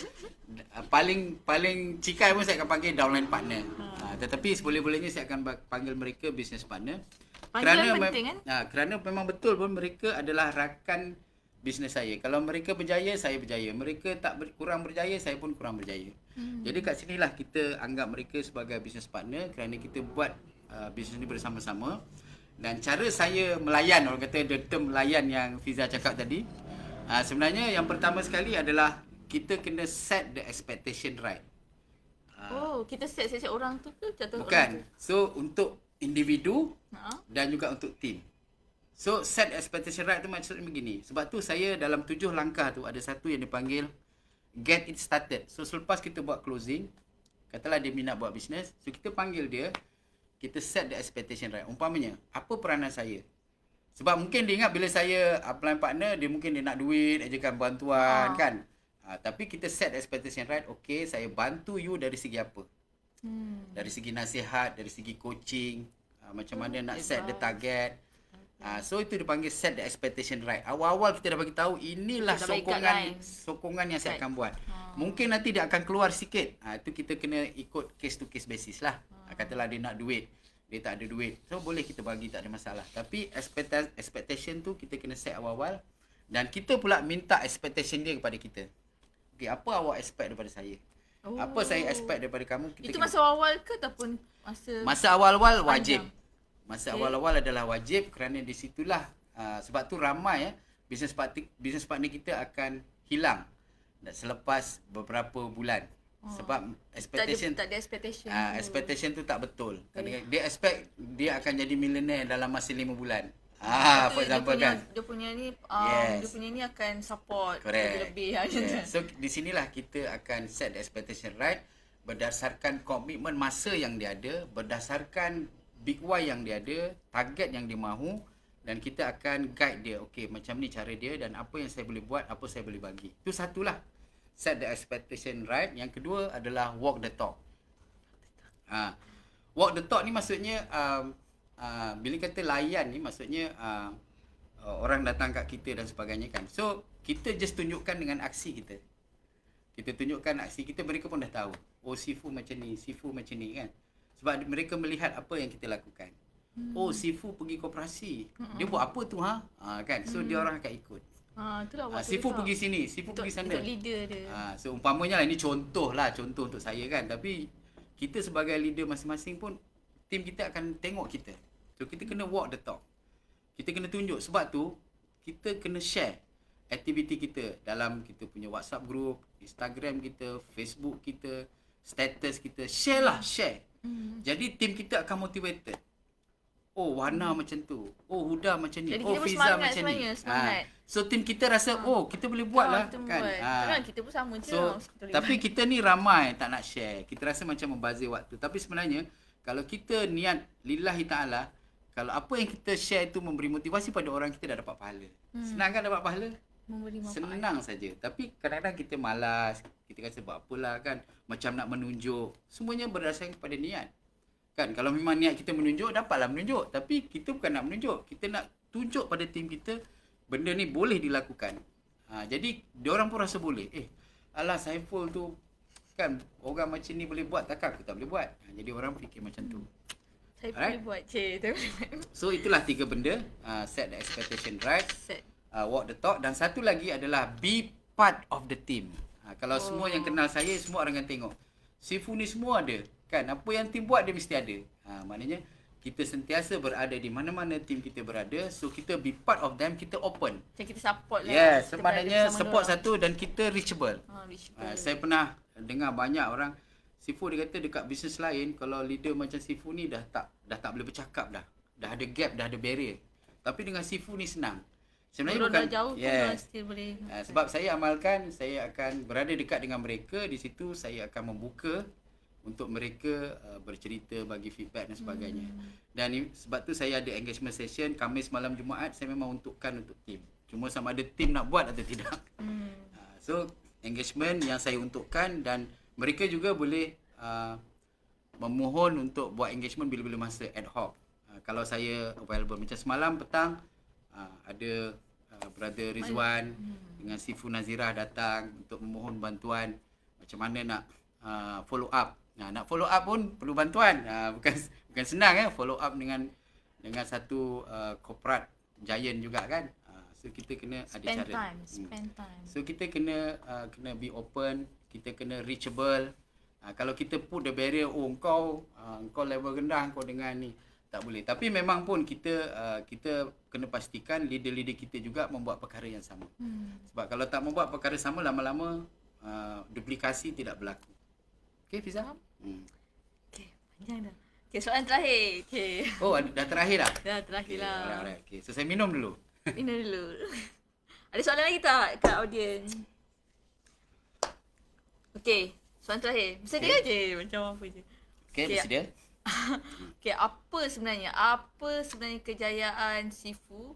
paling cikai pun saya akan panggil downline partner. Tetapi seboleh-bolehnya saya akan panggil mereka business partner. Panggilan penting kan? Kerana memang betul pun mereka adalah rakan bisnes saya. Kalau mereka berjaya, saya berjaya. Mereka kurang berjaya, saya pun kurang berjaya. Jadi kat sinilah kita anggap mereka sebagai business partner kerana kita buat bisnes ni bersama-sama. Dan cara saya melayan, orang kata the term melayan yang Fiza cakap tadi, sebenarnya yang pertama sekali adalah kita kena set the expectation right. Kita set orang tu ke jatuh Bukan. orang tu? So untuk individu Ha? dan juga untuk tim. So set expectation right tu maksudnya begini. Sebab tu saya dalam 7 langkah tu ada satu yang dipanggil get it started. So selepas kita buat closing, katalah dia minat buat bisnes, so kita panggil dia, kita set the expectation right. Umpamanya, apa peranan saya? Sebab mungkin dia ingat bila saya apply partner, dia mungkin dia nak duit, ajakan bantuan kan. Tapi kita set expectation right, okay, saya bantu you dari segi apa? Dari segi nasihat, dari segi coaching, macam mana nak set the target. So itu dipanggil set the expectation right. Awal-awal kita dah bagi tahu inilah Kita dah bagi sokongan yang saya Right. akan buat. Mungkin nanti dia akan keluar sikit. Itu kita kena ikut case to case basis lah. Katalah dia nak duit, dia tak ada duit. So boleh kita bagi, tak ada masalah. Tapi expectation tu kita kena set awal-awal dan kita pula minta expectation dia kepada kita. Okay, apa awak expect daripada saya? Apa saya expect daripada kamu? Kita Itu kena- masa awal ke ataupun Masa awal-awal wajib. Panjang. Masa Okey. awal-awal adalah wajib kerana di situlah sebab tu ramai business partner kita akan hilang selepas beberapa bulan. Sebab expectation tak ada expectation. expectation tu tak betul. Okay. Dia expect dia akan jadi millionaire dalam masa 5 bulan. Lepas tu For example kan. dia punya ni Yes. dia punya ni akan support Correct. lebih Yeah. So di sinilah kita akan set the expectation right berdasarkan komitmen masa yang dia ada, berdasarkan big why yang dia ada, target yang dia mahu dan kita akan guide dia. Okey, macam ni cara dia dan apa yang saya boleh buat, apa saya boleh bagi. Itu satulah. Set the expectation right. Yang kedua adalah walk the talk. Walk the talk ni maksudnya bila kata layan ni maksudnya orang datang kat kita dan sebagainya kan. So kita just tunjukkan dengan aksi kita. Kita tunjukkan aksi kita, mereka pun dah tahu. Oh, Sifu macam ni, Sifu macam ni kan. Sebab mereka melihat apa yang kita lakukan. Oh, Sifu pergi koperasi. Dia buat apa tu kan. So dia orang akan ikut. Itulah waktu Sifu dia pergi sini, Sifu untuk, pergi sana. untuk leader dia. So umpamanya lah, ini contoh untuk saya kan. Tapi kita sebagai leader masing-masing pun tim kita akan tengok kita. So kita kena walk the talk. Kita kena tunjuk. Sebab tu kita kena share aktiviti kita dalam kita punya WhatsApp group, Instagram kita, Facebook kita, status kita. Share lah, share. Jadi tim kita akan motivated. Oh, Wana macam tu. Oh, Huda macam ni. Jadi Oh, kita pun Fiza semangat macam ni. sebenarnya, semangat. So tim kita rasa oh, kita boleh buat lah kita kan. buat. Kan kita pun sama je. So, tapi kita ni ramai tak nak share. Kita rasa macam membazir waktu. Tapi sebenarnya kalau kita niat lillahi ta'ala, kalau apa yang kita share itu memberi motivasi pada orang, kita dah dapat pahala. Senang kan dapat pahala? memberi manfaat. Senang saja. Tapi kadang-kadang kita malas. Kita rasa buat apalah kan. Macam nak menunjuk. Semuanya berdasarkan kepada niat. Kan kalau memang niat kita menunjuk, dapatlah menunjuk. Tapi kita bukan nak menunjuk. Kita nak tunjuk pada tim kita benda ni boleh dilakukan. Jadi diorang pun rasa boleh. Alah Saiful tu kan orang macam ni boleh buat, takkan aku tak boleh buat. Jadi orang fikir macam tu. Saya Alright. boleh buat saya boleh buat. So itulah 3 benda. Set the expectation right. Set. Walk the talk. Dan satu lagi adalah be part of the team. Kalau semua yang kenal saya, semua orang akan tengok. Sifu ni semua ada. Kan apa yang tim buat dia mesti ada. Maknanya kita sentiasa berada di mana-mana tim kita berada. So kita be part of them, kita open. Macam kita support lah. Yes, Kita maknanya berada bersama support dorang. satu dan kita reachable. Reachable. Saya pernah dengar banyak orang Sifu dia kata dekat bisnes lain kalau leader macam Sifu ni dah tak boleh bercakap dah. Dah ada gap, dah ada barrier. Tapi dengan Sifu ni senang. Sebenarnya Kalau bukan dah jauh pun yes. still boleh. Sebab saya amalkan, saya akan berada dekat dengan mereka. Di situ saya akan membuka untuk mereka bercerita, bagi feedback dan sebagainya. Dan sebab tu saya ada engagement session Khamis malam Jumaat, saya memang untukkan untuk tim. Cuma sama ada tim nak buat atau tidak. So engagement yang saya untukkan dan mereka juga boleh memohon untuk buat engagement bila-bila masa ad hoc. Kalau saya available macam semalam petang ada brother Rizwan dengan Sifu Nazirah datang untuk memohon bantuan macam mana nak follow up. Nak follow up pun perlu bantuan. Bukan senang follow up dengan satu corporate giant juga kan. So kita kena ada cara. Spend time. So kita kena be open, kita kena reachable. Kalau kita put the barrier, engkau level rendah, kau dengan ni, tak boleh. Tapi memang pun kita kena pastikan leader-leader kita juga membuat perkara yang sama. Sebab kalau tak membuat perkara sama, lama-lama duplikasi tidak berlaku. Okey Fiza? Okay, panjang dah. Okay, soalan terakhir. Okay. Oh, dah terakhir dah? Dah terakhir lah. Alright. Okay. So, saya minum dulu. Minum dulu. Ada soalan lagi tak kat audience? Okay, soalan terakhir. Bersedia je macam apa je. Okay, Okay. bersedia? Okay, apa sebenarnya kejayaan Sifu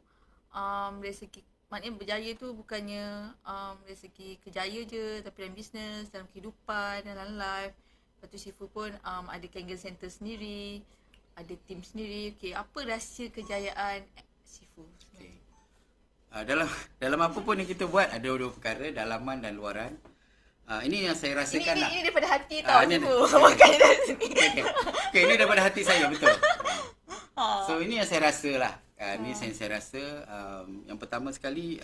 dari segi, maknanya berjaya tu bukannya dari segi kerjaya je, tapi dalam bisnes, dalam kehidupan, dalam life. Lepas tu Sifu pun ada Kangen Center sendiri, ada tim sendiri. Okay, apa rahsia kejayaan Sifu Okay. sebenarnya? Dalam apa pun yang kita buat, ada dua perkara, dalaman dan luaran. Ini yang saya rasakan lah. Ini daripada hati tau Ini- Sifu. Bukan dari sini. Okay, ini daripada hati saya, betul. Ha. So, ini yang saya rasa lah. Ini yang saya rasa. Yang pertama sekali,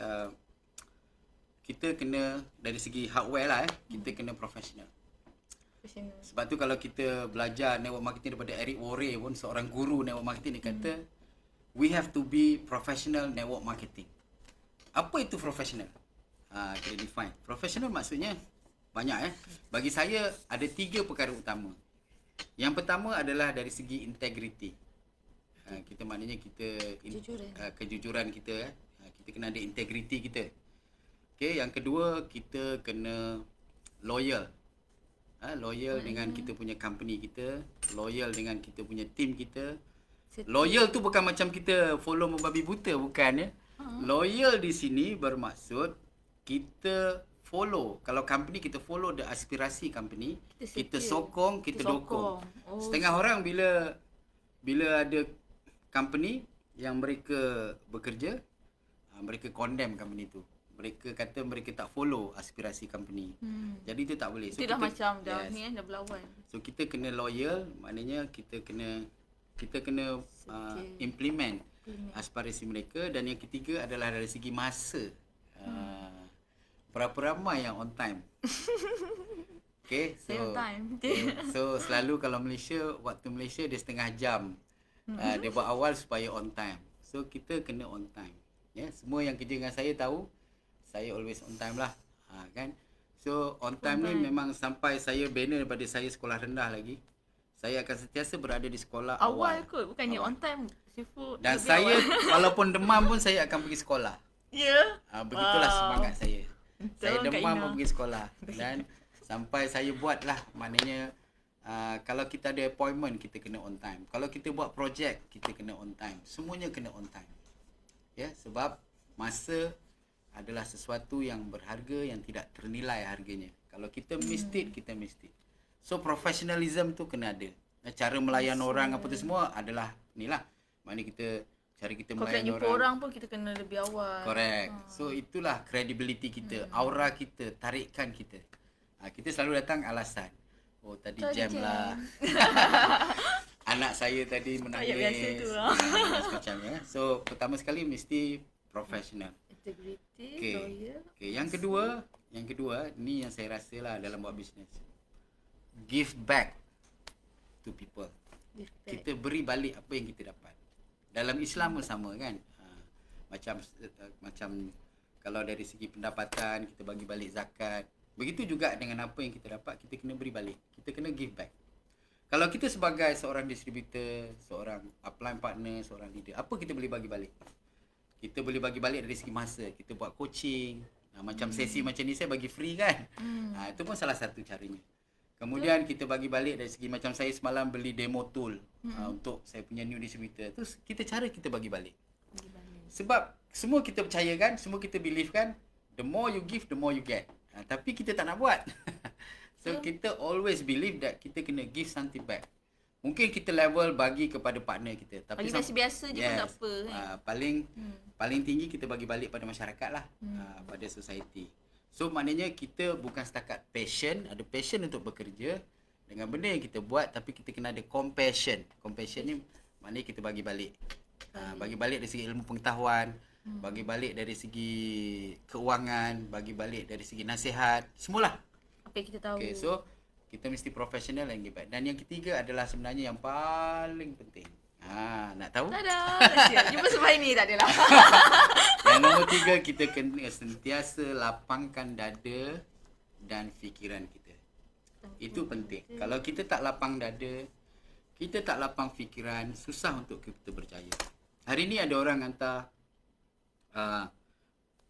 kita kena, dari segi hardware lah, kita kena profesional. Professional. Sebab tu kalau kita belajar network marketing daripada Eric Worre pun, seorang guru network marketing, dia kata, we have to be professional network marketing. Apa itu professional? Kita define. Professional maksudnya banyak. Bagi saya ada 3 perkara utama. Yang pertama adalah dari segi integrity. Kita maknanya kita Kejujuran. kejujuran kita. Kita kena ada integrity kita. Okay, yang kedua kita kena loyal. Loyal dengan kita punya company kita, loyal dengan kita punya team kita. Loyal tu bukan macam kita follow membabi buta, bukan ya. Loyal di sini bermaksud kita follow. Kalau company, kita follow the aspirasi company. Kita sokong, kita dukung. Setengah orang bila ada company yang mereka bekerja, mereka condemn company tu. Mereka kata mereka tak follow aspirasi company. Jadi itu tak boleh. Itu dah macam dah ni dah berlawan. So kita kena loyal, maknanya kita kena implement aspirasi mereka. Dan yang ketiga adalah dari segi masa. Berapa ramai yang on time? Okay, so On time. so selalu kalau waktu Malaysia dia setengah jam. Dia buat awal supaya on time. So kita kena on time. Ya, semua yang kerja dengan saya tahu, saya always on time lah. Kan? So on time ni memang sampai saya bina daripada saya sekolah rendah lagi. Saya akan sentiasa berada di sekolah awal. Kot, bukannya on time Sifu. Dan saya walaupun demam pun saya akan pergi sekolah. Ya. Begitulah semangat saya. Saya Kak demam Ina. pun pergi sekolah. Dan sampai saya buatlah, maknanya kalau kita ada appointment, kita kena on time. Kalau kita buat projek, kita kena on time. Semuanya kena on time. Ya, sebab masa adalah sesuatu yang berharga, yang tidak ternilai harganya. Kalau kita mistake, kita mistake. So professionalism tu kena ada. Cara melayan orang apa tu semua adalah inilah. Mana cara kita Kalau nak melayan jumpa orang pun kita kena lebih awal. Correct. So itulah credibility kita, aura kita, tarikan kita. Kita selalu datang alasan. Oh tadi jam lah. Anak saya tadi menangis. Ayat biasa tu lah. Macamnya. So pertama sekali mesti professional. Integrity, Okay. loyal. Okay. Yang kedua, ni yang saya rasa lah dalam buat bisnes. Give back to people. Respect. Kita beri balik apa yang kita dapat. Dalam Islam pun sama kan. Macam kalau dari segi pendapatan kita bagi balik zakat. Begitu juga dengan apa yang kita dapat, kita kena beri balik. Kita kena give back. Kalau kita sebagai seorang distributor, seorang upline partner, seorang leader, apa kita boleh bagi balik? Kita boleh bagi balik dari segi masa. Kita buat coaching. Macam sesi macam ni saya bagi free kan. Itu pun salah satu caranya. Kemudian kita bagi balik dari segi macam saya semalam beli demo tool untuk saya punya new distributor. Terus cara kita bagi balik. Sebab semua kita percayakan, semua kita believe kan, the more you give, the more you get. Tapi kita tak nak buat. So kita always believe that kita kena give something back. Mungkin kita level bagi kepada partner kita, tapi Bagi biasa-biasa je pun tak apa kan. Paling tinggi kita bagi balik pada masyarakat lah, pada society. So maknanya kita bukan setakat passion, ada passion untuk bekerja dengan benda yang kita buat, tapi kita kena ada compassion. Compassion ni maknanya kita bagi balik. Bagi balik dari segi ilmu pengetahuan, bagi balik dari segi keuangan, bagi balik dari segi nasihat, semualah. Apa yang kita tahu. Okay, so kita mesti professional and give back. Dan yang ketiga adalah sebenarnya yang paling penting. Nak tahu? Tada. Siap. Jumpa sebab ini tak adalah. Yang nombor 3, kita kena sentiasa lapangkan dada dan fikiran kita. Itu penting. Kalau kita tak lapang dada, kita tak lapang fikiran, susah untuk kita berjaya. Hari ni ada orang hantar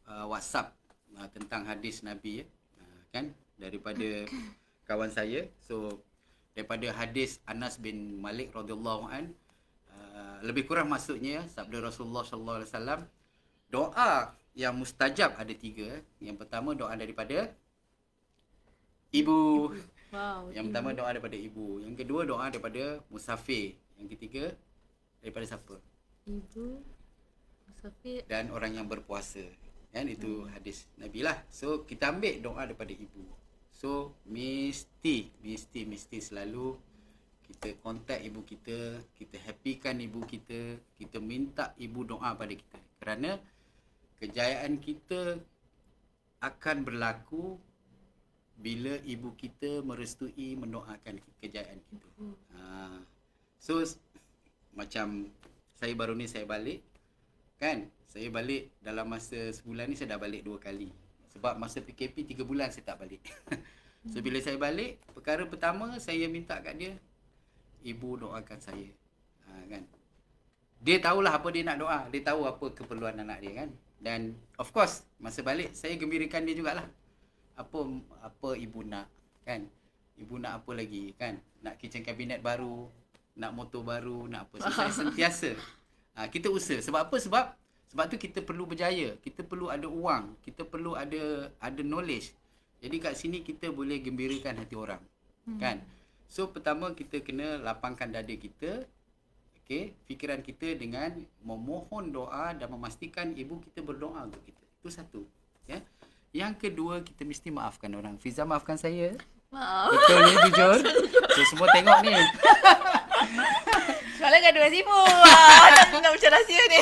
WhatsApp tentang hadis Nabi kan, daripada kawan saya. So daripada hadis Anas bin Malik radhiyallahu an, lebih kurang maksudnya sabda Rasulullah sallallahu alaihi wasallam, doa yang mustajab ada 3. Yang pertama doa daripada ibu. Wow. Yang pertama doa daripada ibu. Yang kedua doa daripada musafir. Yang ketiga daripada siapa? Ibu, musafir. Dan orang yang berpuasa. Kan itu hadis Nabi lah. So kita ambil doa daripada ibu. So mesti selalu kita kontak ibu kita, kita happykan ibu kita, kita minta ibu doa pada kita. Kerana kejayaan kita akan berlaku bila ibu kita merestui, mendoakan kejayaan kita. So macam saya baru ni saya balik kan, saya balik dalam masa sebulan ni saya dah balik 2 kali. Sebab masa PKP 3 bulan saya tak balik. So bila saya balik, perkara pertama saya minta kat dia, ibu doakan saya. Kan. Dia tahulah apa dia nak doa, dia tahu apa keperluan anak dia kan. Dan of course masa balik saya gembirakan dia jugalah. Apa ibu nak kan? Ibu nak apa lagi kan? Nak kitchen cabinet baru, nak motor baru, nak apa. So saya sentiasa kita usaha. Sebab apa? Sebab tu kita perlu berjaya. Kita perlu ada wang, kita perlu ada knowledge. Jadi kat sini kita boleh gembirakan hati orang. Kan? So pertama kita kena lapangkan dada kita, okey, fikiran kita dengan memohon doa dan memastikan ibu kita berdoa untuk kita. Itu satu, ya. Yang kedua, kita mesti maafkan orang. Fiza, maafkan saya. Maaf. Betul ni, jujur. So, semua tengok ni. Soalan gaduh dengan Sifu. Nak macam rahsia ni.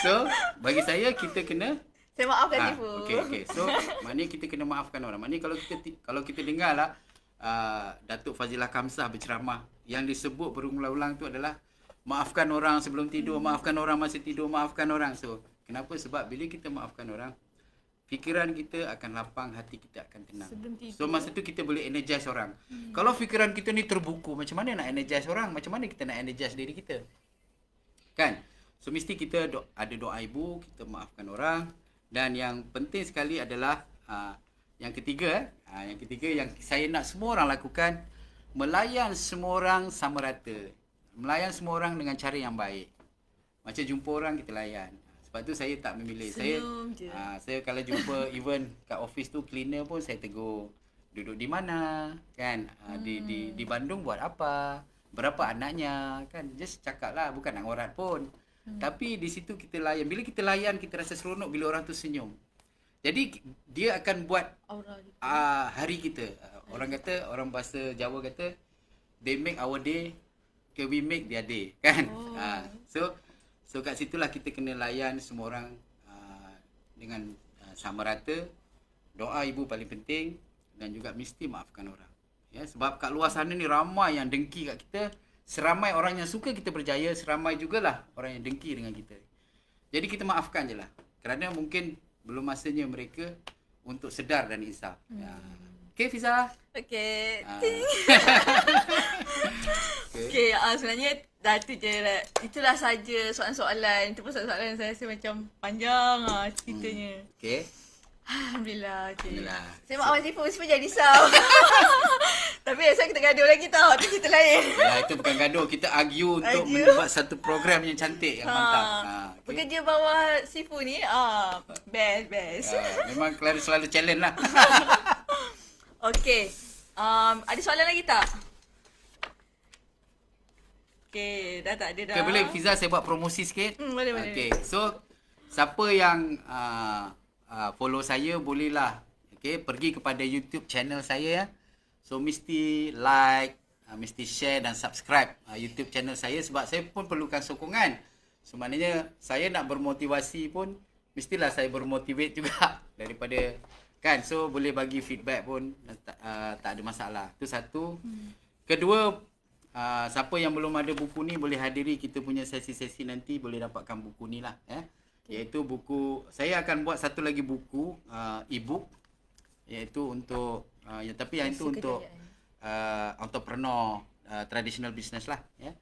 So, bagi saya, kita kena... Saya maafkan Sifu. Okey. So, maknanya kita kena maafkan orang. Maknanya kalau kita dengar lah, Datuk Fazilah Kamsah berceramah, yang disebut berulang-ulang tu adalah maafkan orang sebelum tidur, maafkan orang masa tidur, maafkan orang. So, kenapa? Sebab bila kita maafkan orang, fikiran kita akan lapang, hati kita akan tenang. So masa tu kita boleh energize orang. Kalau fikiran kita ni terbuku, macam mana nak energize orang? Macam mana kita nak energize diri kita? Kan? So mesti kita ada doa ibu, kita maafkan orang. Dan yang penting sekali adalah yang ketiga yang saya nak semua orang lakukan, melayan semua orang sama rata. Melayan semua orang dengan cara yang baik. Macam jumpa orang kita layan. Sebab tu saya tak memilih. Saya kalau jumpa even kat office tu cleaner pun saya tegur. Duduk di mana kan? Di Bandung buat apa? Berapa anaknya kan? Just cakap lah, bukan nak ngorat pun. Tapi di situ kita layan. Bila kita layan, kita rasa seronok bila orang tu senyum. Jadi dia akan buat hari kita. Orang bahasa Jawa kata, they make our day, we make their day kan? So kat situlah kita kena layan semua orang dengan sama rata. Doa ibu paling penting dan juga mesti maafkan orang. Ya, sebab kat luar sana ni ramai yang dengki kat kita. Seramai orang yang suka kita berjaya, seramai jugalah orang yang dengki dengan kita. Jadi kita maafkan je lah. Kerana mungkin belum masanya mereka untuk sedar dan insaf. Okey Fiza? Okey. Okey, sebenarnya dah tu je lah. Itulah saja soalan-soalan. Itu pun soalan-soalan saya rasa macam panjang ceritanya. Okey. Alhamdulillah. Okay. Alhamdulillah. Saya maaf Sifu jadi risau. Tapi asal kita gaduh lagi tau. Itu cerita lain. Ya, itu bukan gaduh. Kita argue untuk membuat satu program yang cantik, yang mantap. Okay. Bekerja bawah Sifu ni, best. Memang Clara selalu challenge lah. Okey. Ada soalan lagi tak? Okey, dah tak ada dah. Okay, boleh Fiza saya buat promosi sikit? Boleh. Okay, so siapa yang follow saya bolehlah pergi kepada YouTube channel saya ya. So mesti like, mesti share dan subscribe YouTube channel saya sebab saya pun perlukan sokongan. So maknanya saya nak bermotivasi pun mestilah saya bermotivate juga daripada kan. So boleh bagi feedback pun tak ada masalah. Itu satu. Kedua, siapa yang belum ada buku ni boleh hadiri kita punya sesi-sesi nanti, boleh dapatkan buku ni lah ya. Iaitu buku, saya akan buat satu lagi buku e-book iaitu untuk tapi yang itu untuk entrepreneur traditional business lah ya.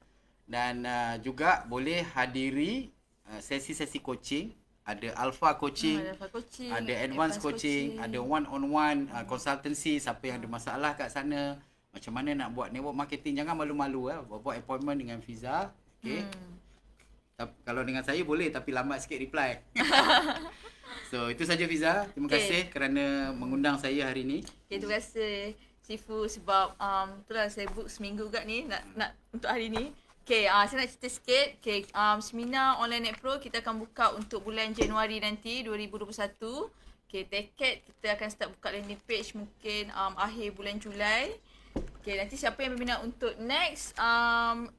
Dan juga boleh hadiri sesi-sesi coaching, ada alpha coaching, Ada coaching, ada advanced coaching, ada one on one consultancy. Siapa yang ada masalah kat sana, macam mana nak buat network marketing, jangan malu-malu buat appointment dengan Fiza. Okey. Kalau dengan saya boleh, tapi lambat sikit reply. So itu saja Fiza. Terima kasih kerana mengundang saya hari ini. Okay, terima kasih Sifu sebab itulah saya book seminggu kat ni nak untuk hari ni. Okay, saya nak cerita sikit. Okay, seminar online Net Pro kita akan buka untuk bulan Januari nanti 2021. Okay, tiket kita akan start buka landing page mungkin akhir bulan Julai. Okay, nanti siapa yang berminat untuk next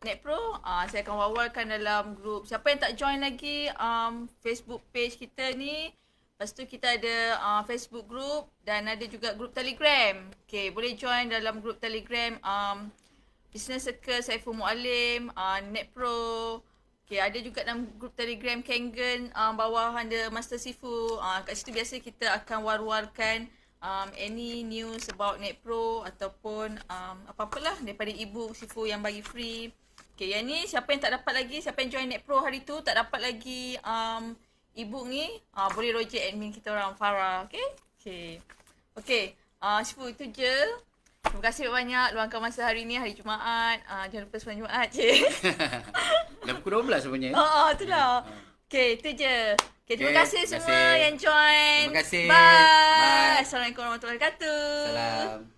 Net Pro, saya akan wawarkan dalam grup. Siapa yang tak join lagi Facebook page kita ni, lepas tu kita ada Facebook group dan ada juga grup Telegram. Okay, boleh join dalam grup Telegram Business Circle Saiful Mualim, Net Pro. Okay, ada juga dalam grup Telegram Kangen bawah under Master Sifu. Kat situ biasa kita akan war-warkan any news about Net Pro ataupun apa-apalah daripada ebook Sifu yang bagi free. Okay, yang ni siapa yang tak dapat lagi, siapa yang join Net Pro hari tu tak dapat lagi ebook ni, boleh rojek admin kita orang Farah. Okay, Sifu itu je. Terima kasih banyak luangkan masa hari ni, hari Jumaat. Jangan lupa sembang Jumaat. Dah pukul 12 sebenarnya. Itulah. Okay, itu je. Okay, terima kasih semua yang join. Terima kasih. Bye. Assalamualaikum warahmatullahi wabarakatuh. Salam.